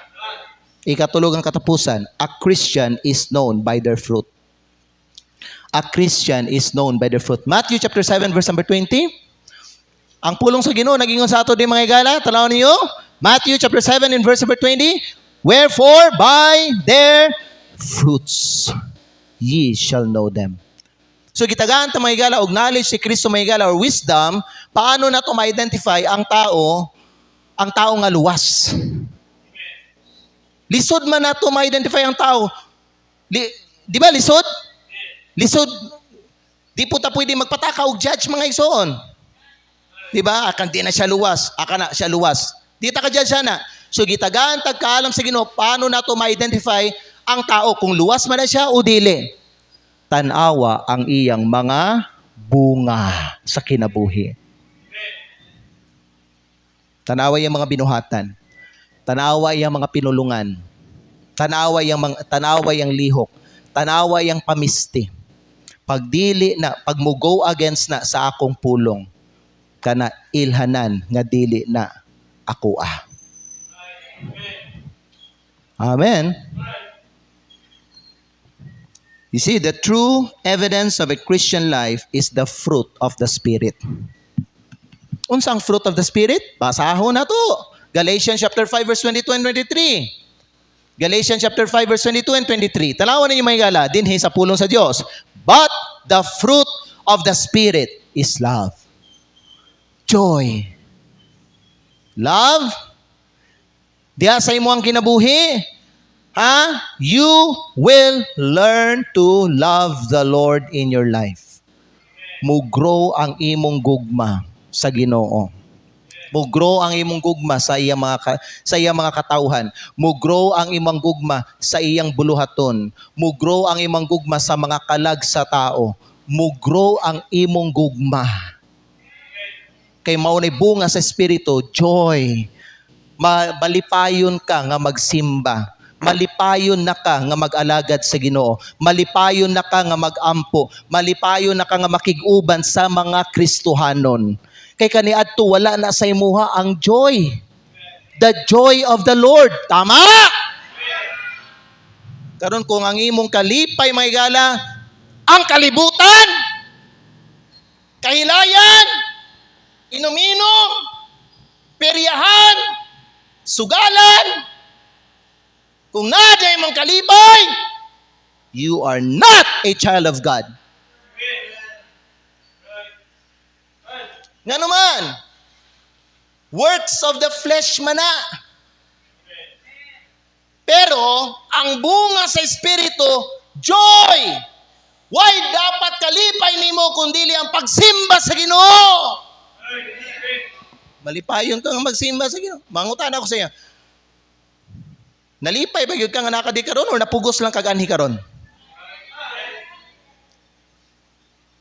Ikatulog ang katapusan. A Christian is known by their fruit. A Christian is known by their fruit. Matthew chapter 7 verse number 20. Ang pulong sa Ginoo nagingon sa ato di mga igala. Tanaw niyo. Matthew chapter 7 in verse number 20. Wherefore by their fruits ye shall know them. So gitagaan ta mga igala og knowledge si Kristo mga igala or wisdom, paano nato ma-identify ang tao nga luwas. Lisod man nato ma-identify ang tao. Di ba lisod? Lisod. Di po ta pwede magpataka og judge mga igsoon. Di ba? Akan di na siya luwas. Akan na siya luwas. Di ta ka judge na. So gitagaan tagkaalam sa Ginoo paano nato ma-identify ang tao kung luwas man na siya o dili. Tanawa ang iyang mga bunga sa kinabuhi. Tanawa yung mga binuhatan. Tanawa yung mga pinulungan. Tanawa yung lihok. Tanawa yung pamisti. Pagdili na, pag mo go against na sa akong pulong, kana ilhanan nga dili na ako ah. Amen. You see, the true evidence of a Christian life is the fruit of the Spirit. Unsang fruit of the Spirit? Basahon na to. Galatians chapter 5 verse 22 and 23. Galatians chapter 5 verse 22 and 23. Talawan ninyo mga igala, dinhi sa pulong sa Dios. But the fruit of the Spirit is love, joy, love. Diya sa imo ang kinabuhi, you will learn to love the Lord in your life. Mugro ang imong gugma sa Ginoo. Mugro ang imong gugma sa iyang mga katawhan. Mugro ang imong gugma sa iyang buluhaton. Mugro ang imong gugma sa mga kalag sa tao. Mugro ang imong gugma. Kay mao nay bunga sa espiritu, joy. Malipayon ka nga magsimba. Malipayon na ka nga mag-alagad sa Ginoo. Malipayon na ka nga mag-ampo. Malipayon na ka nga makig-uban sa mga Kristohanon. kay kaniadto wala na sa imuha ang joy. The joy of the Lord. Tama? Karon kung ang imong kalipay mga igala, ang kalibutan, kahilayan, inom-inom, peryahan, sugalan, kung naday mong kalipay, you are not a child of God. Nga naman, works of the flesh mana. Pero, ang bunga sa Espiritu, joy. Why dapat kalipay nimo kundili ang pagsimba sa Ginoo? Malipayon ka nga magsimba sa Ginoo. Mangutan ako sa iyo. Nalipay ba yun ka nga nakadi karon or napugos lang kag-anhi karon?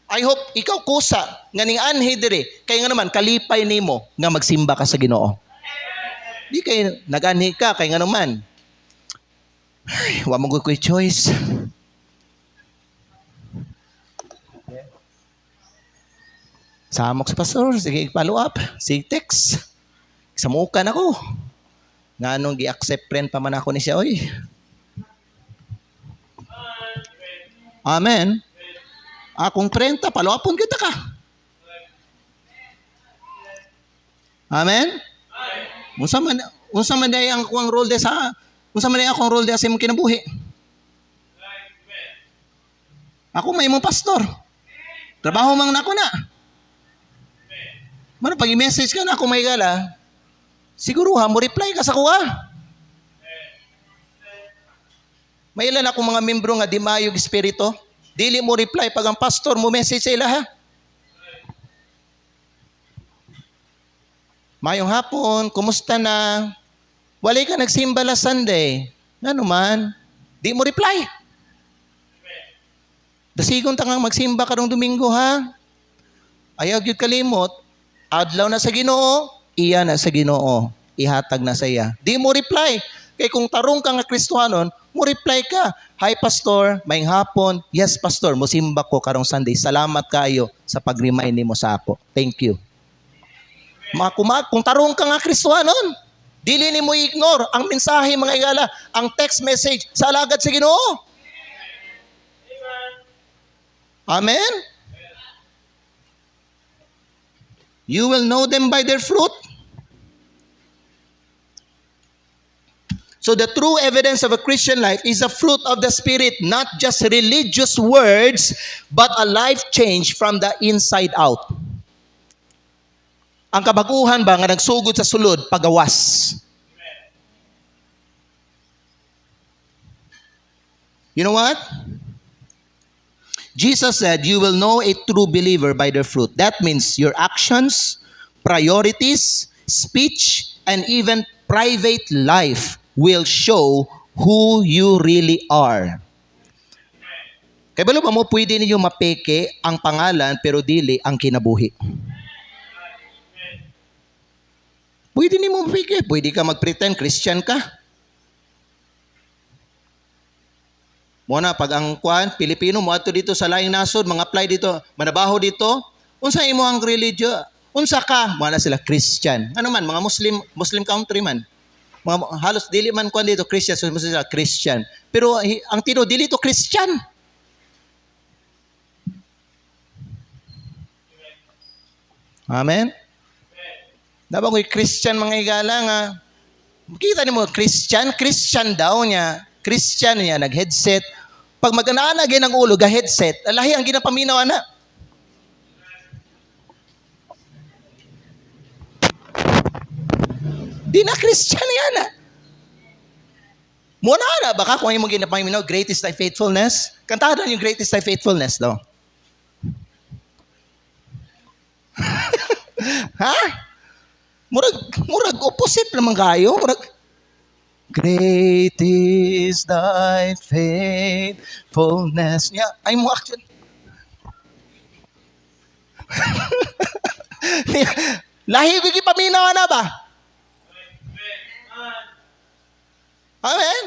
I hope ikaw kusa nga ning anhi diri kay nga naman kalipay nimo nga magsimba ka sa Ginoo. Di kay nag-anhi ka kay nga naman. Ay, wa mo ko'y choice. Samok sa pastor, sige follow up, sige text. Samukan ako. Nga nung gi-accept friend pa man ako ni siya, oy. Amen. Akong friend ta, follow upon kita ka. Amen. Unsa man day ang kuang role de sa unsa man day akong role de sa imong kinabuhi. Ako may imong pastor. Trabaho man nako na. Mano pag i-message ka na ako may gala, siguro ha mo reply ka sa kuha. May ilan akong mga membro nga di maayog espiritu, dili mo reply pag ang pastor mo message sa ila ha. Mayong hapon, kumusta na? Walay ka nagsimba last Sunday. Nga naman, di mo reply. Dasigon ta nga magsimba karong Domingo ha. Ayaw gyud kalimot, adlaw na sa Ginoo, iya na sa Ginoo, ihatag na sa iya. Di mo reply. Kay kung tarong ka nga Kristohanon, mo reply ka. Hi pastor, mayong hapon. Yes pastor, mosimba ko karong Sunday. Salamat kayo sa pag-remind nimo sa ako. Thank you. Kung tarong ka nga Kristohanon, dili nimo i-ignore ang mensahe mga igala, ang text message sa alagad sa Ginoo. Amen? You will know them by their fruit. So the true evidence of a Christian life is the fruit of the Spirit, not just religious words, but a life change from the inside out. Ang kabaguhan ba nga nagsugod sa sulod, pagawas. You know what? Jesus said, you will know a true believer by their fruit. That means your actions, priorities, speech, and even private life will show who you really are. Kaya balo ba mo, pwede ninyo mapeke ang pangalan pero dili ang kinabuhi. Pwede ninyo mapeke. Pwede ka mag-pretend Christian ka. Muna, pag ang Pilipino mo ato dito sa laing nasod, mga apply dito, manabaho dito, unsa imo ang religion? Unsa ka? Muna sila Christian. Ano man, mga Muslim country man. Mga halos dili man kuan dito Christian, so sila Christian. Pero ang tino dili to Christian. Amen. Dapat ko'y Christian mga igala nga. Kita nimo Christian daw niya. Christian niya, nag-headset. Pag mag-anaana ang ulo, ga-headset, alahi ang ginapaminaw na. Di na Christian yan na. Muna na, baka kung yung ginapaminaw, great is thy faithfulness. Kantahan yung great is thy faithfulness daw. Ha? Murag opposite naman kayo. Great is thy faithfulness. Yeah, ay mo action. Lahi bigi paminaw na ba? Amen.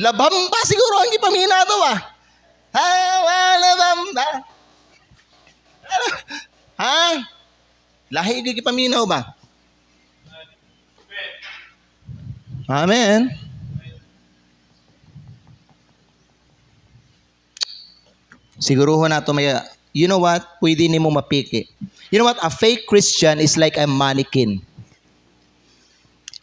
Labamba siguro ang ipamina to ba? Labamba. Ha? Lahi gyud paminaw ba? Amen. Siguruho na to may, you know what? Pwede nimo mapiki. You know what? A fake Christian is like a mannequin.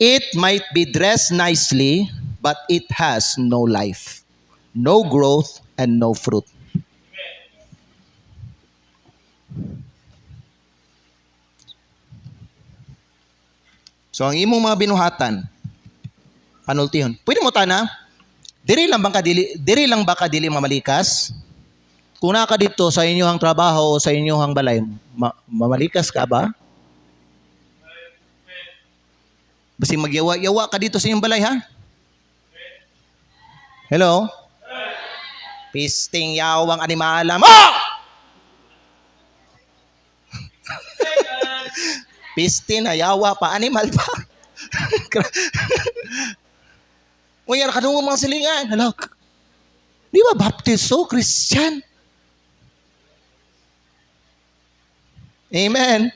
It might be dressed nicely, but it has no life, no growth, and no fruit. So ang imong mga binuhatan, panultihon. Pwede mo tana, diri lang ba ka dili mamalikas? Kung na ka dito sa inyong trabaho, sa inyong balay, mamalikas ka ba? Basi magyawa-yawa ka dito sa inyong balay, ha? Hello? Pisting yawang animala mo! Pisting na yawa pa, animal pa. Ngayon, kanungo mga silingan. Hello? Di ba baptiso, Christian? Amen.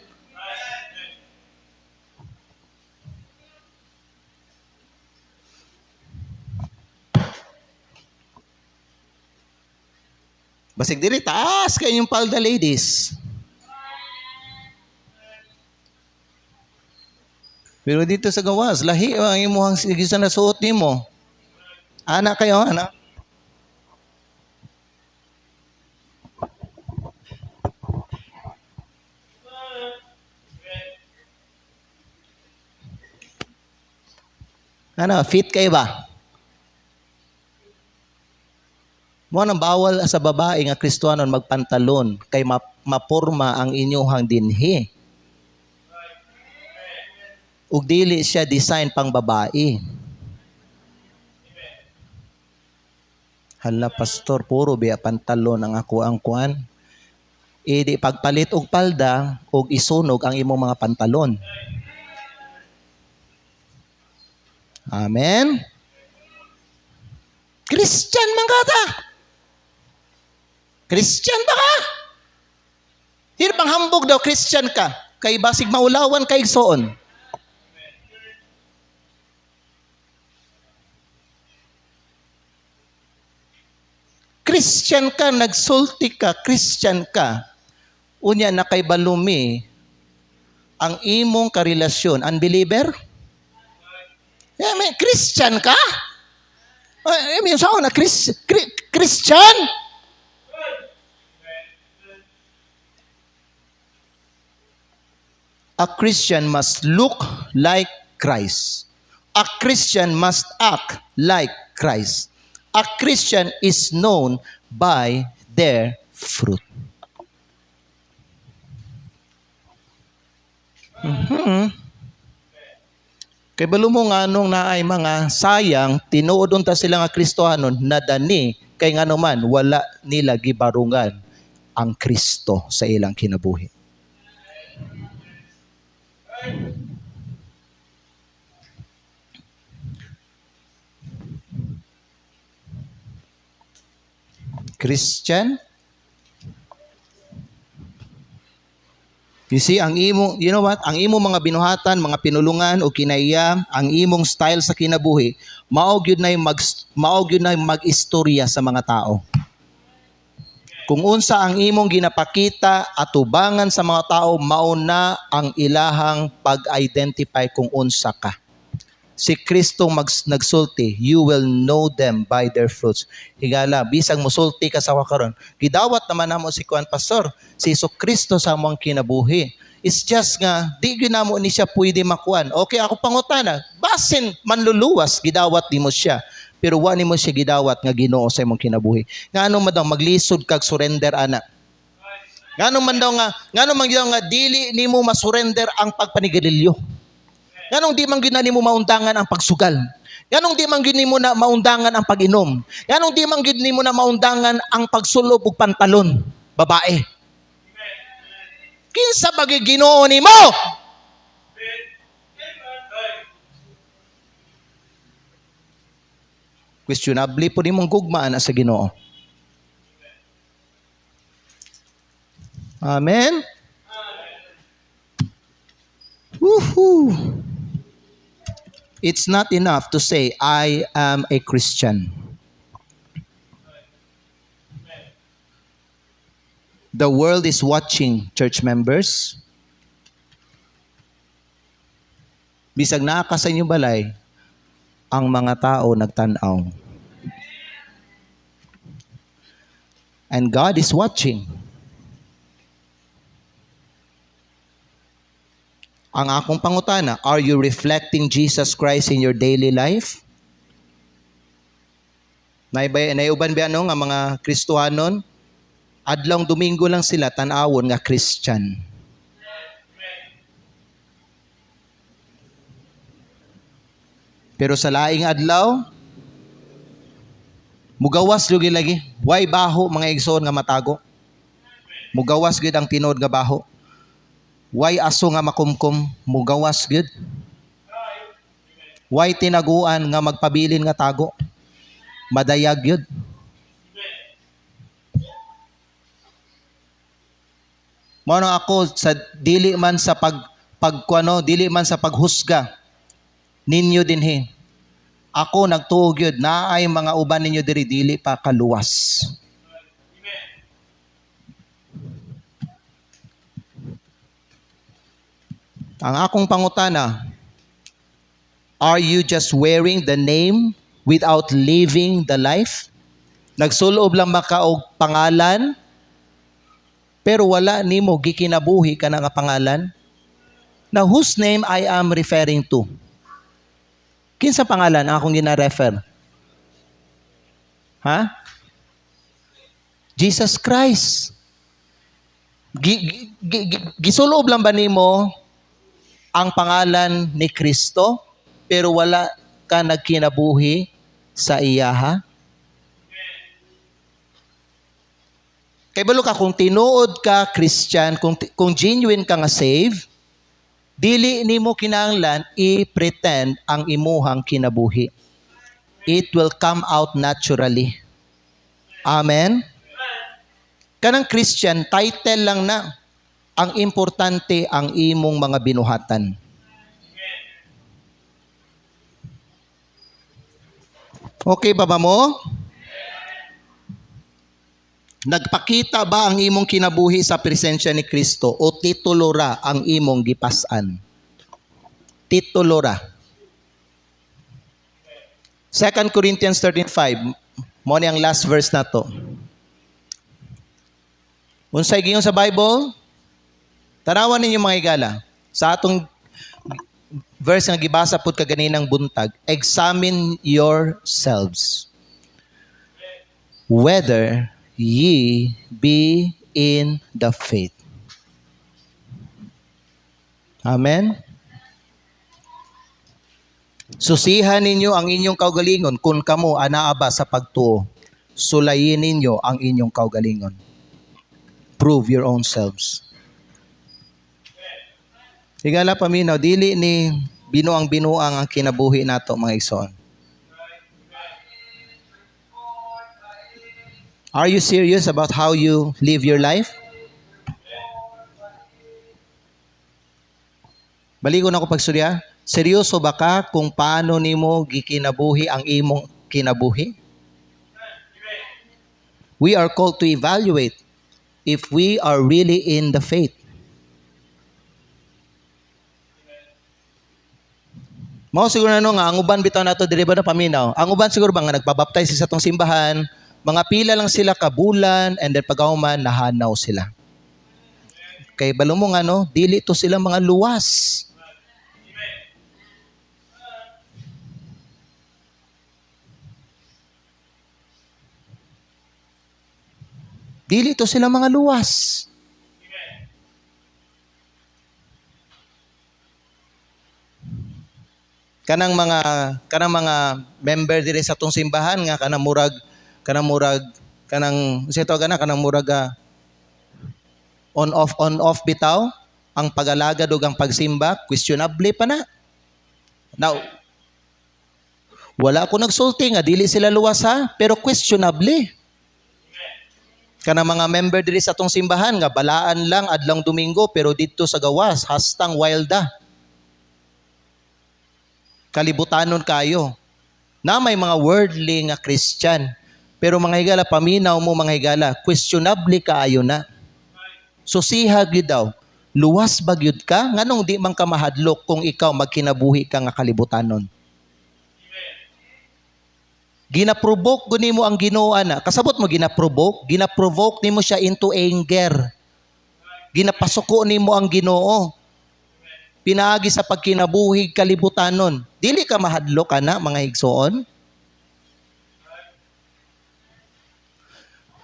Basig diri taas kay inyong palda, ladies. Pero dito sa gawas, lahi ang imong gisan na suot nimo. Ana kayo, ana. Ano, fit kayo ba? Mo nang bawal sa babae nga Kristiyanon magpantalon kay maporma ang inyong dinhi. Ug dili siya design pang babae. Hala pastor, puro biya pantalon ang ako ang kuan. Di pagpalit og palda og isunog ang imong mga pantalon. Amen. Christian man ka ta. Christian ba ka? Hindi pang hambog daw Christian ka. Kay basig maulawan kay igsoon. Christian ka, nagsulti ka, Christian ka. Unya na kay balumi ang imong karelasyon. Unbeliever? May Christian ka? May sao na Christian? A Christian must look like Christ. A Christian must act like Christ. A Christian is known by their fruit. Kay balumo nga nung naay mga sayang, tinuod unta sila nga Kristohanon na dani, kay nga naman wala nila gibarungan ang Kristo sa ilang kinabuhi. Christian? You see, ang imong, you know what? Ang imong mga binuhatan, mga pinulungan o kinaiya, ang imong style sa kinabuhi, maog yun na mag-istorya sa mga tao. Kung unsa ang imong ginapakita atubangan sa mga tao, mauna ang ilahang pag-identify kung unsa ka. Si Kristo nagsulti, you will know them by their fruits. Higala, bisang musulti ka sa wakaron. Gidawat naman namo si Kuan Pastor, si Kristo sa among kinabuhi. It's just nga, di ginamo ni siya pwede makuan. Okay, ako pangutana, basin manluluwas, gidawat di mo siya. Pero wani mo siya gidawat nga Ginoo sa imong kinabuhi. Ngano man daw maglisod kag surrender ana. Ngano man daw nga dili nimo masurrender ang pagpanigarilyo. Nganong di man gyud mo maundangan ang pagsugal. Nganong di man gyud nimo na maundangan ang pag-inom. Nganong di man gyud nimo na maundangan ang pagsulob og pantalon, babae. Kinsa ba gyud Ginoo nimo? Questionable po nimong gugma ana sa Ginoo. Amen. Woohoo! It's not enough to say, I am a Christian. The world is watching, church members. Bisag naa ka sa inyong balay, ang mga tao nagtanaw. And God is watching. Ang akong pangutana, are you reflecting Jesus Christ in your daily life? Naiuban ba nga mga Kristohanon? Adlong Domingo lang sila tanawon nga Christian. Pero sa laing adlaw, mugawas lugi lagi. Why baho mga igsoon nga matago? Mugawas gid ang tinod nga baho. Why aso nga makumkum? Mugawas gid. Why tinaguan nga magpabilin nga tago? Madayag gid. Mao nang ako sa dili man sa dili man sa paghusga ninyo dinhi. Ako nagtuog yun, naay mga uban ninyo diri dili pa kaluwas. Ang akong pangutana, are you just wearing the name without living the life? Nagsulob lang maka og pangalan, pero wala nimo gikinabuhi ka nga pangalan? Now, whose name I am referring to? Kinsa pangalan ang akong gina-refer? Ha? Jesus Christ. Gisulob lang ba nimo ang pangalan ni Kristo, pero wala ka nagkinabuhi sa iyaha? Kay balo ka, kung tinuod ka Christian, kung genuine ka nga save, dili nimo kinahanglan i-pretend ang imuhang kinabuhi. It will come out naturally. Amen? Kanang Christian, title lang na. Ang importante ang imong mga binuhatan. Okay ba mo? Nagpakita ba ang imong kinabuhi sa presensya ni Kristo o titulo ra ang imong gipas-an? Titulo ra. 2 Corinthians 13:5, mo ni ang last verse na to. Unsay giingon sa Bible? Tanawan ninyo mga higala. Sa atong verse nga gibasa pud kaganinang buntag, examine yourselves whether ye be in the faith. Amen? Susihan ninyo ang inyong kaugalingon kung kamo anaa ba sa pagtuo. Sulayin ninyo ang inyong kaugalingon. Prove your own selves. Higala paminaw, dili ni binuang-binuang ang kinabuhi nato mga igsoon. Are you serious about how you live your life? Baligon ako pagsurya. Seryoso ba ka kung paano nimo gikinabuhi ang imong kinabuhi? We are called to evaluate if we are really in the faith. Mao siguro nga ang uban bitaw nato diri ba na paminaw. Ang uban siguro ba nga nagpabaptize sa atong simbahan, mga pila lang sila kabulan, and then pagauman nahanaw sila. Kay balo mo nga no, dili to sila mga luwas. Dili to sila mga luwas. Kanang mga member diri sa tong simbahan nga kanang murag on off bitaw ang pag-alagad ug ang pagsimba, questionable pa na. Now, wala ko nagsulti nga dili sila luwas ha, pero questionable. Kanang mga member diri sa tong simbahan nga balaan lang adlang Domingo pero dito sa gawas hastang wilda. Kalibutanon kayo. Na may mga worldly nga Christian. Pero mga higala, paminaw mo mga higala, questionable kaayo na. So sihag yun daw, luwas ba yun ka? Nganong di man ka mahadlok kung ikaw magkinabuhi ka nga kalibutanon? Ginaprovoke guni mo ang Ginoo ana. Kasabot mo ginaprovoke nimo siya into anger. Ginapasuko nimo ang Ginoo. Pinaagi sa pagkinabuhi kalibutanon. Dili ka mahadlok ana mga igsoon?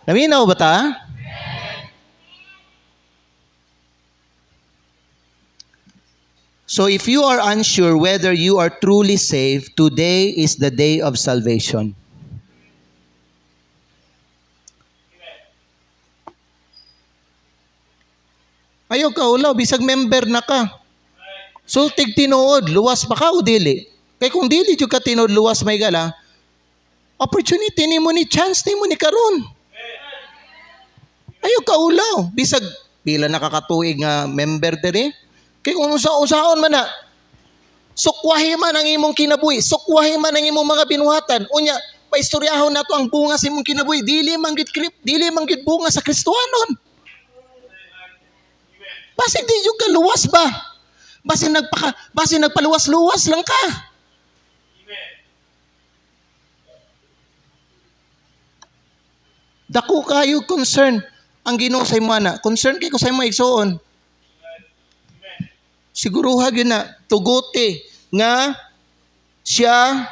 Naminaw ba ta? So if you are unsure whether you are truly saved, today is the day of salvation. Ayaw ka ulaw, bisag member na ka. Sultig tinuod, luwas pa ka o dili? Kaya kung dili jud ka tinuod, luwas may gala, opportunity ni mo ni chance ni mo ni karon. Ayaw ka ulaw, bisag pila nakakatuig nga member diri. Kaya kung usaon man na, sukwahi man ang imong kinabuhi, sukwahi man ang imong mga binuhatan. Unya, paistoryahon nato ang bunga sa imong kinabuhi, dili man gid bunga sa Kristohanon. Basig di jud ka luwas ba? Basig nagpaluwas-luwas lang ka. Dako kayo concern ang Ginoo sa imo ana. Concern kay ko sa imo igsoon. Siguruha gyud na tuguti nga siya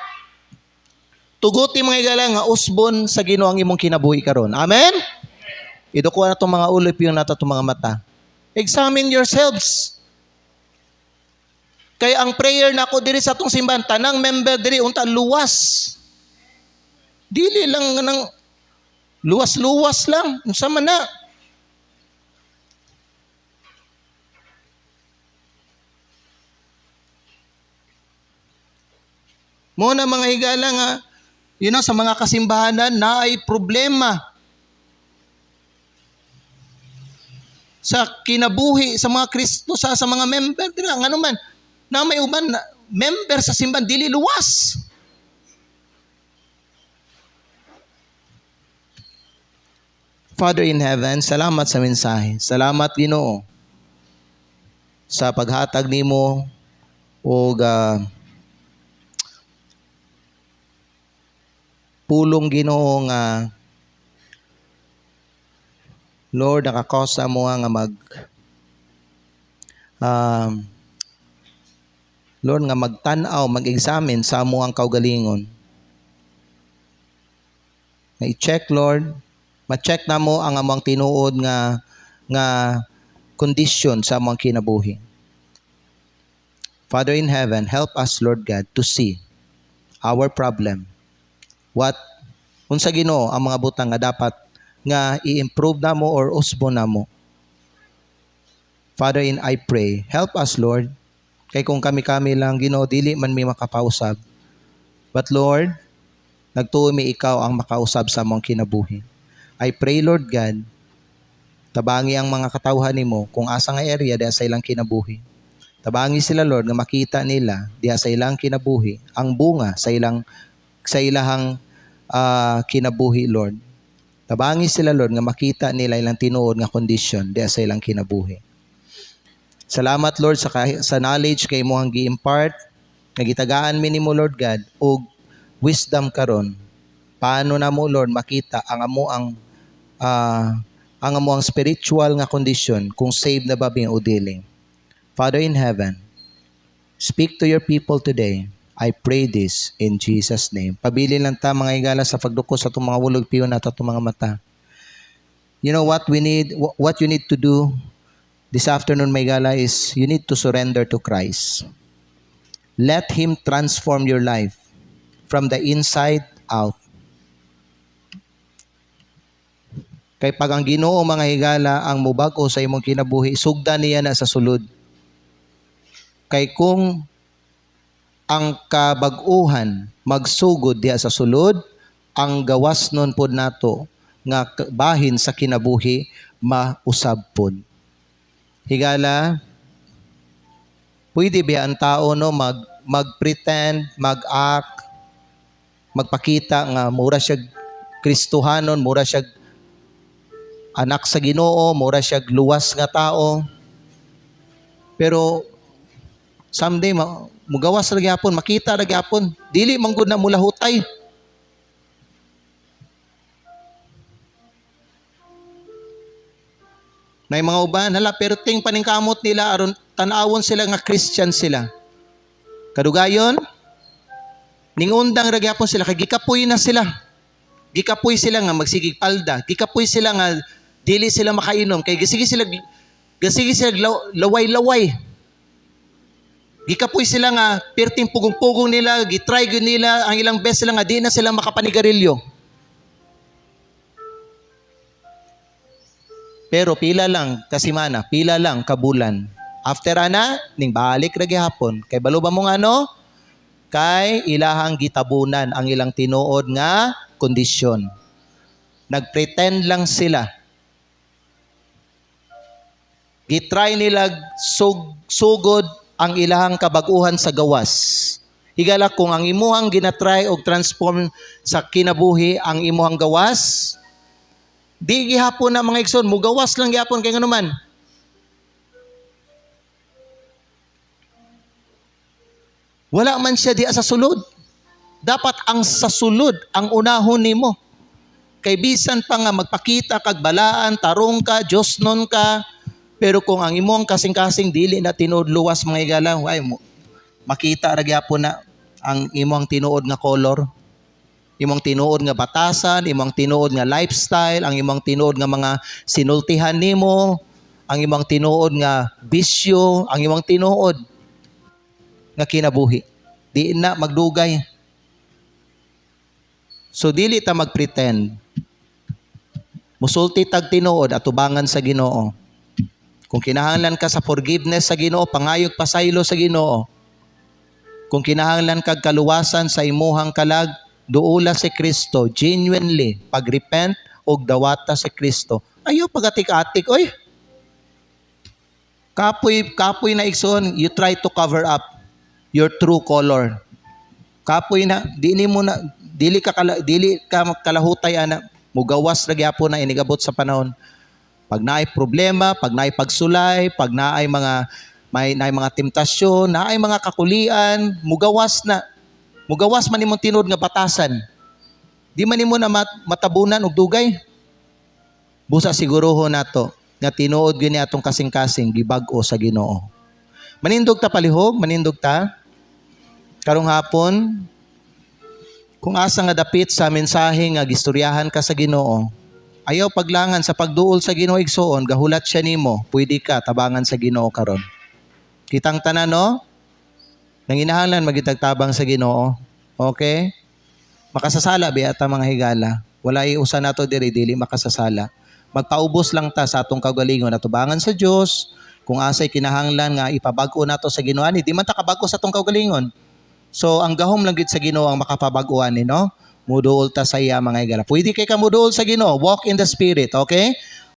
tuguti mga igala nga usbon sa Ginoo ang imong kinabuhi karon. Amen. Iduko na tong mga ulip yung nato tong mga mata. Examine yourselves. Kaya ang prayer nako diri sa atong simbahan, tanang member diri unta luwas. Dili lang nang luwas-luwas lang. Unsa man na? Mo na mga higala nga, sa mga kasimbahanan na ay problema sa kinabuhi sa mga Kristo sa mga member dira ngano man na may uban na member sa simbahan dili luwas. Father in heaven, salamat sa mensahe. Salamat Ginoo sa paghatag nimo og pulong Ginoo nga Lord, nakakosa mo nga Lord, nga magtanaw, mag-examine sa amo ang kaugalingon. Na i-check, Lord, ma-check na mo ang among tinuod nga condition sa among kinabuhi. Father in heaven, help us, Lord God, to see our problem. Unsa Ginoo ang mga butang nga dapat nga i-improve na mo or usbo na mo. Father, I pray, help us, Lord. Kay kung kami lang, Ginoo, dili man may makapausab. But Lord, nagtuo mi ikaw ang makausab sa among kinabuhi. I pray, Lord God, tabangi ang mga katawhan nimo kung asa nga area diha sa ilang kinabuhi. Tabangi sila, Lord, nga makita nila diha sa ilang kinabuhi ang bunga sa ilahang kinabuhi, Lord. Tabangi sila, Lord, nga makita nila ilang tinuod nga condition diha sa ilang kinabuhi. Salamat, Lord, sa knowledge kay mo ang gi-impart, nga gitagaan mi nimo, Lord God, og wisdom karon. Paano na mo, Lord, makita ang amo ang spiritual nga condition kung saved na ba o dili. Father in heaven, speak to your people today. I pray this in Jesus' name. Pabilin lang ta mga higala sa pagduko sa itong mga wulog piyon at itong mga mata. You know what you need to do this afternoon, my higala, is you need to surrender to Christ. Let Him transform your life from the inside out. Kay pag ang Ginoo mga higala ang mubag-o sa imong kinabuhi, sugdan niya na sa sulod. Kay kung ang kabag-uhan magsugod diha sa sulod, ang gawas nun pod nato nga bahin sa kinabuhi mausab pod. Higala, pwede ba ang tao mag-pretend, mag-act, magpakita nga mura siya Kristohanon, mura siya anak sa Ginoo, mura siya luwas nga tao. Pero someday mugawas ra gyapon, makita ra gyapon, dili man gud na mula hutay. May mga uban, hala, pero ting paningkamot nila, aron tanawon sila nga Christian sila. Kadugayon, ningundang ra gyapon sila, kay gikapoy na sila. Gikapoy sila nga magsigig palda. Gikapoy sila nga dili sila makainom. Kay gasigi sila laway-laway. Gikapoy sila nga perting pugong-pugong nila, gitry gyud nila ang ilang best sila nga di na sila makapanigarilyo. Pero pila lang kasimana, pila lang kabulan. After ana, ning balik ra gihapon. Kay balo ba mo ano? Kay ilahang gitabunan ang ilang tinuod nga kondisyon. Nagpretend lang sila. Gitry nila sugod ang ilahang kabaguhan sa gawas. Higala kung ang imuhang ginatry og transform sa kinabuhi ang imuhang gawas, di gihapon na mga igsoon, mugawas lang gihapon kay nganuman. Wala man siya di sa sulod. Dapat ang sa sulod ang unahon nimo. Kay bisan pa nga magpakita kag balaan, tarong ka, Diosnon ka, pero kung ang imong kasing-kasing dili na tinuod luwas mga igala, ay mo makita ra gyapon na ang imong tinuod nga color, imong tinuod nga batasan, imong tinuod nga lifestyle, ang imong tinuod nga mga sinultihan nimo, ang imong tinuod nga bisyo, ang imong tinuod nga kinabuhi. Di na magdugay. So dili ta magpretend. Musulti tag tinuod at tubangan sa Ginoo. Kung kinahanglan ka sa forgiveness sa Ginoo, pangayog pasaylo sa Ginoo. Kung kinahanglan kag kaluwasan sa imuhang kalag, duula si Kristo, genuinely, pagrepent og dawata si Kristo. Ayaw pagatik-atik, oy. Kapoy na igsoon, you try to cover up your true color. Kapoy na, dili ka kalahutay ana, mugawas ra gyapon na inigabot sa panahon. Pag naay problema, pag naay pagsulay, pag naay mga temptasyon, naay mga kakulian, mugawas na. Mugawas man imong tinuod nga batasan. Di man nimo na matabunan og dugay. Busa siguruho nato nga tinuod gyud ni atong kasing-kasing gibag-o sa Ginoo. Manindog ta palihog, manindog ta. Karong hapon, kung asa nga dapit sa mensahe nga gistoryahan ka sa Ginoo, ayaw paglangan sa pagduol sa Ginoo igsoon, gahulat siya nimo, pwede ka tabangan sa Ginoo karon. Kitang tanan no? Nanginahanglan magitagtabang sa Ginoo. Okay? Makasasala biya ta mga higala. Wala iusa nato dili makasasala. Magpaubos lang ta sa atong kagalingon at tubangan sa Dios. Kung asay kinahanglan nga ipabag-o nato sa Ginoo ani, di man ta kabag-o sa atong kagalingon. So ang gahom lang gid sa Ginoo ang makapabag-uan ni no. Muduol ta sa iya mga higala. Pwede kay ka muduol sa Ginoo, walk in the Spirit, okay?